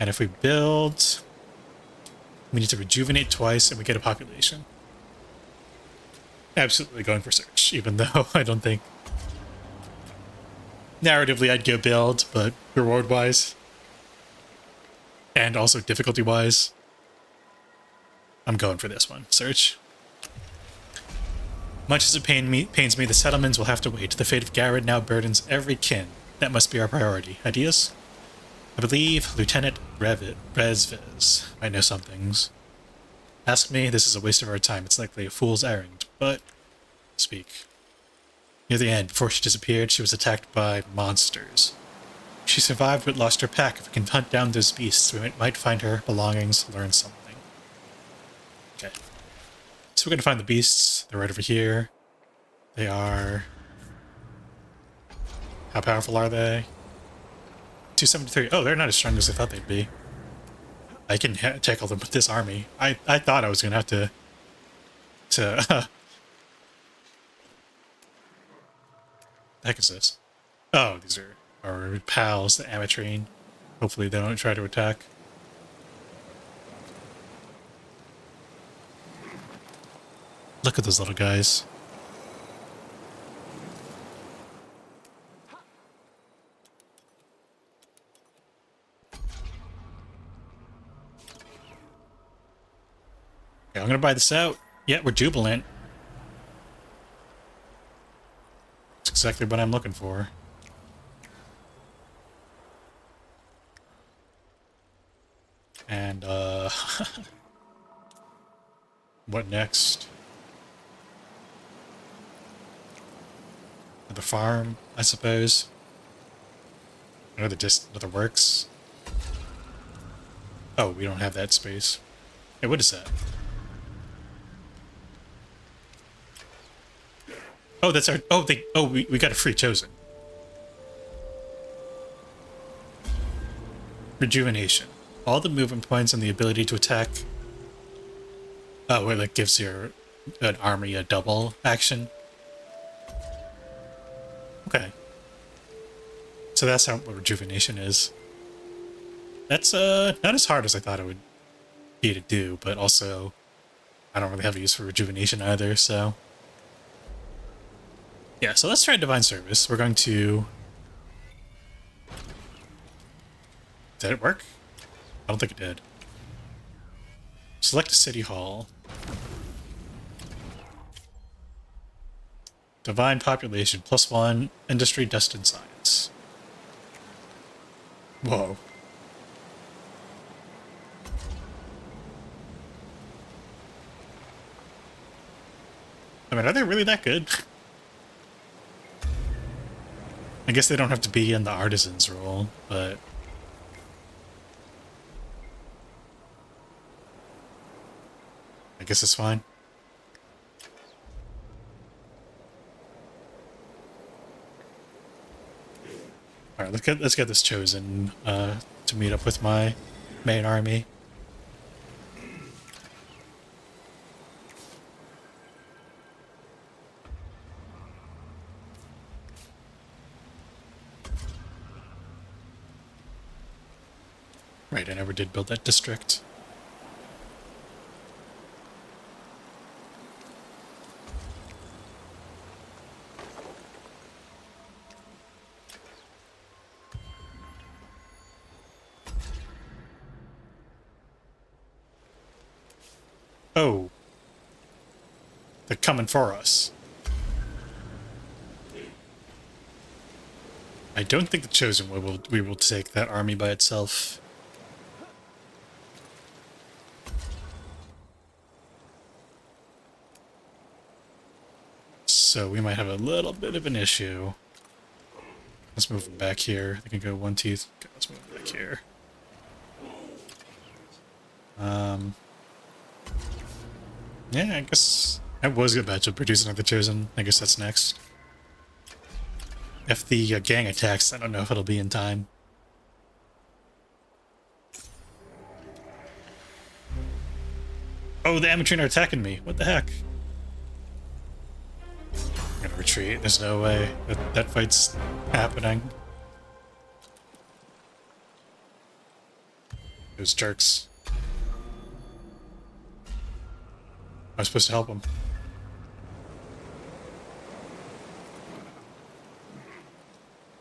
And if we build, we need to rejuvenate twice and we get a population. Absolutely going for search, even though I don't think narratively I'd go build, but reward-wise and also difficulty-wise, I'm going for this one. Search. Much as it pains me, the settlements will have to wait. The fate of Garrett now burdens every kin. That must be our priority. Ideas? I believe Lieutenant Rezvez might know some things. Ask me, this is a waste of our time. It's likely a fool's errand, but speak. Near the end, before she disappeared, she was attacked by monsters. She survived but lost her pack. If we can hunt down those beasts, we might find her belongings, learn something. Okay. So we're going to find the beasts. They're right over here. They are... How powerful are they? 273. Oh, they're not as strong as I thought they'd be. I can tackle them with this army. I thought I was going to have to the heck is this? Oh, these are our pals, the Amatrine. Hopefully they don't try to attack. Look at those little guys. Okay, I'm gonna buy this out. Yeah, we're jubilant. That's exactly what I'm looking for. And, what next? Another farm, I suppose. Another works. Oh, we don't have that space. Hey, what is that? Oh, that's our... Oh, we got a free chosen. Rejuvenation. All the movement points and the ability to attack... Oh, well, it gives your an army a double action. Okay. So that's what rejuvenation is. That's not as hard as I thought it would be to do, but also I don't really have a use for rejuvenation either, so... Yeah, so let's try Divine Service. We're going to... Did it work? I don't think it did. Select a city hall. Divine population, +1, industry, dust, and science. Whoa. I mean, are they really that good? I guess they don't have to be in the artisan's role, but... I guess it's fine. Alright, let's get this chosen to meet up with my main army. Right, I never did build that district. Oh. They're coming for us. I don't think the Chosen we will take that army by itself. So we might have a little bit of an issue. Let's move them back here. They can go 1, 2. Okay, let's move them back here. Yeah, I guess I was about to produce another Chosen. I guess that's next. If the gang attacks, I don't know if it'll be in time. Oh, the Amatrine are attacking me. What the heck? I'm gonna retreat. There's no way that fight's happening. Those jerks. I was supposed to help them.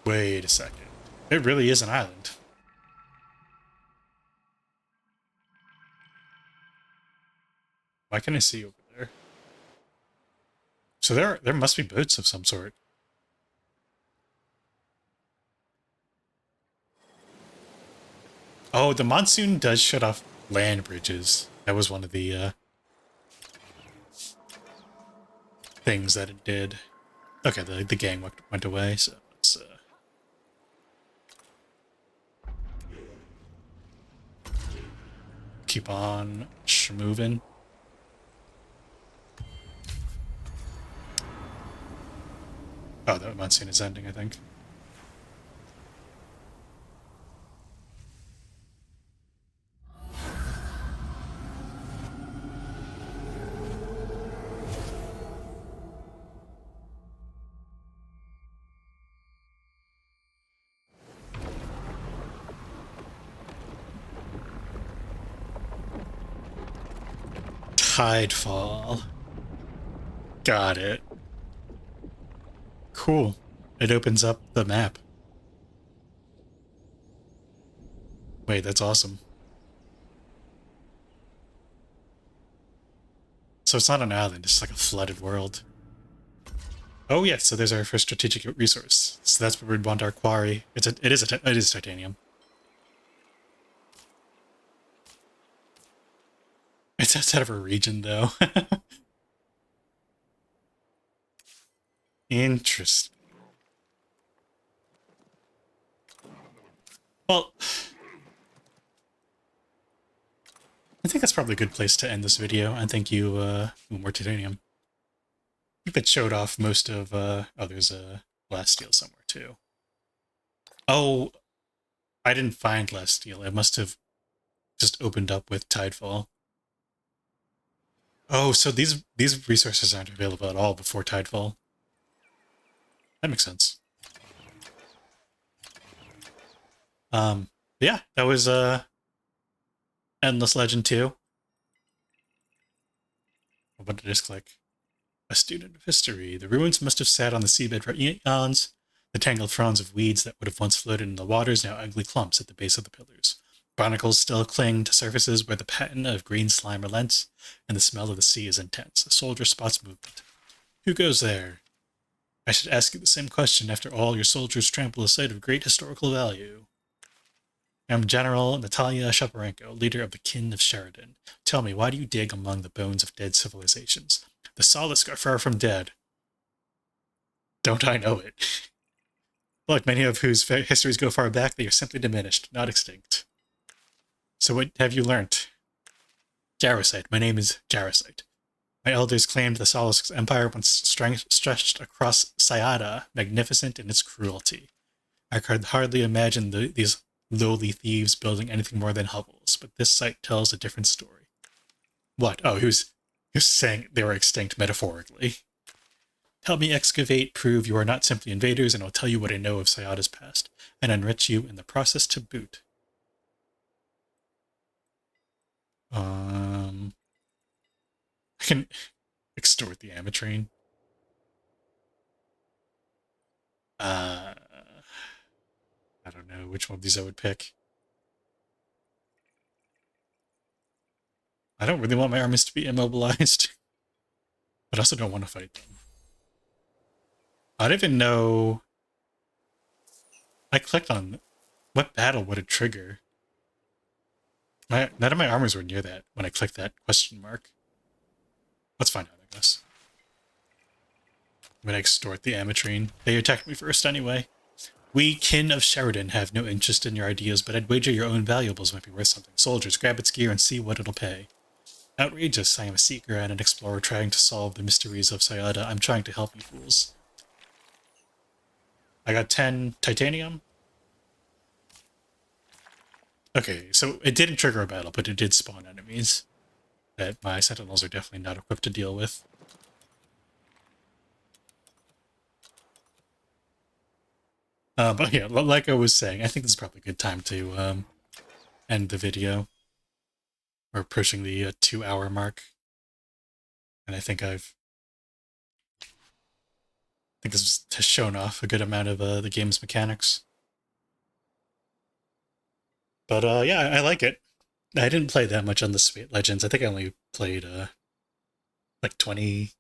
Wait a second. It really is an island. Why can't I see over there? So there must be boats of some sort. Oh, the Monsoon does shut off land bridges. That was one of the things that it did. Okay, the gang went away, so let's keep on moving. Oh, the Monsoon is ending, I think. Tidefall. Got it. Cool. It opens up the map. Wait, that's awesome. So it's not an island, it's like a flooded world. Oh yes, so there's our first strategic resource. So that's where we'd want our quarry. It is titanium. It's outside of our region though. Interesting. Well, I think that's probably a good place to end this video. And thank you, more titanium. I think that showed off most of, oh, there's a glass steel somewhere too. Oh, I didn't find glass steel. It must have just opened up with Tidefall. Oh, so these resources aren't available at all before Tidefall. That makes sense. Yeah, that was Endless Legend 2. What did this click? A student of history. The ruins must have sat on the seabed for eons. The tangled fronds of weeds that would have once floated in the waters now ugly clumps at the base of the pillars. Barnacles still cling to surfaces where the pattern of green slime relents, and the smell of the sea is intense. A soldier spots movement. Who goes there? I should ask you the same question. After all, your soldiers trample a site of great historical value. I'm General Natalia Shaparenko, leader of the Kin of Sheridan. Tell me, why do you dig among the bones of dead civilizations? The Salisk are far from dead. Don't I know it? Like many of whose histories go far back, they are simply diminished, not extinct. So what have you learnt? Jarosite. My name is Jarosite. My elders claimed the Salisk's empire once stretched across Saiadha, magnificent in its cruelty. I could hardly imagine these lowly thieves building anything more than hovels, but this site tells a different story. What? Oh, he was saying they were extinct metaphorically. Help me excavate, prove you are not simply invaders, and I'll tell you what I know of Saiadha's past, and enrich you in the process to boot. I can extort the Amatrine. I don't know which one of these I would pick. I don't really want my armies to be immobilized, but I also don't want to fight them. I don't even know. I clicked on what battle would it trigger. None of my armors were near that when I clicked that question mark. Let's find out, I guess. I'm gonna extort the Amatrine. They attacked me first anyway. We, Kin of Sheridan, have no interest in your ideas, but I'd wager your own valuables might be worth something. Soldiers, grab its gear and see what it'll pay. Outrageous, I am a seeker and an explorer trying to solve the mysteries of Saiadha. I'm trying to help you fools. I got 10 titanium. Okay, so it didn't trigger a battle, but it did spawn enemies. that my Sentinels are definitely not equipped to deal with. But yeah, like I was saying, I think this is probably a good time to end the video. We're approaching the 2-hour mark, and I think this has shown off a good amount of the game's mechanics. But yeah, I like it. I didn't play that much on the Sweet Legends. I think I only played like 20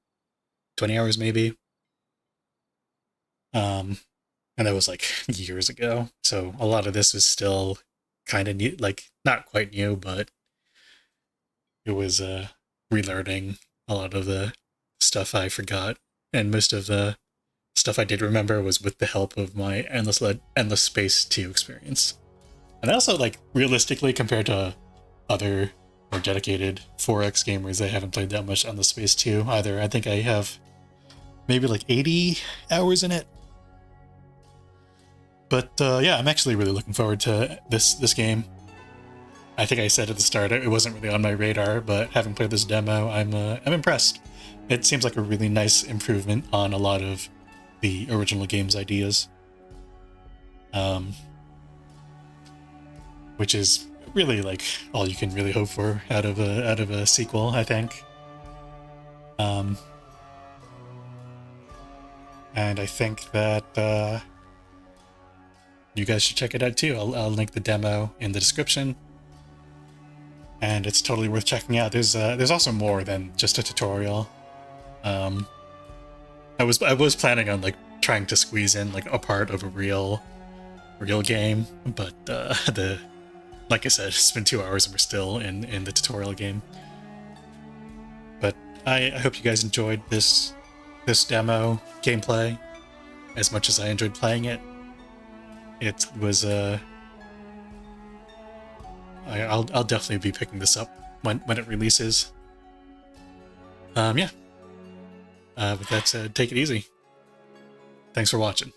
hours maybe. And that was like years ago. So a lot of this was still kind of new, like not quite new, but it was relearning a lot of the stuff I forgot. And most of the stuff I did remember was with the help of my Endless Space 2 experience. And also, like, realistically, compared to other more dedicated 4X gamers, I haven't played that much on the Space 2 either. I think I have maybe like 80 hours in it. But yeah, I'm actually really looking forward to this game. I think I said at the start it wasn't really on my radar, but having played this demo, I'm impressed. It seems like a really nice improvement on a lot of the original game's ideas. Which is really like all you can really hope for out of a sequel, I think. And I think that you guys should check it out too. I'll link the demo in the description, and it's totally worth checking out. There's also more than just a tutorial. I was planning on like trying to squeeze in like a part of a real game, but like I said, it's been 2 hours and we're still in the tutorial game. But I hope you guys enjoyed this demo gameplay as much as I enjoyed playing it. It was I'll definitely be picking this up when it releases. Yeah. With that said, take it easy. Thanks for watching.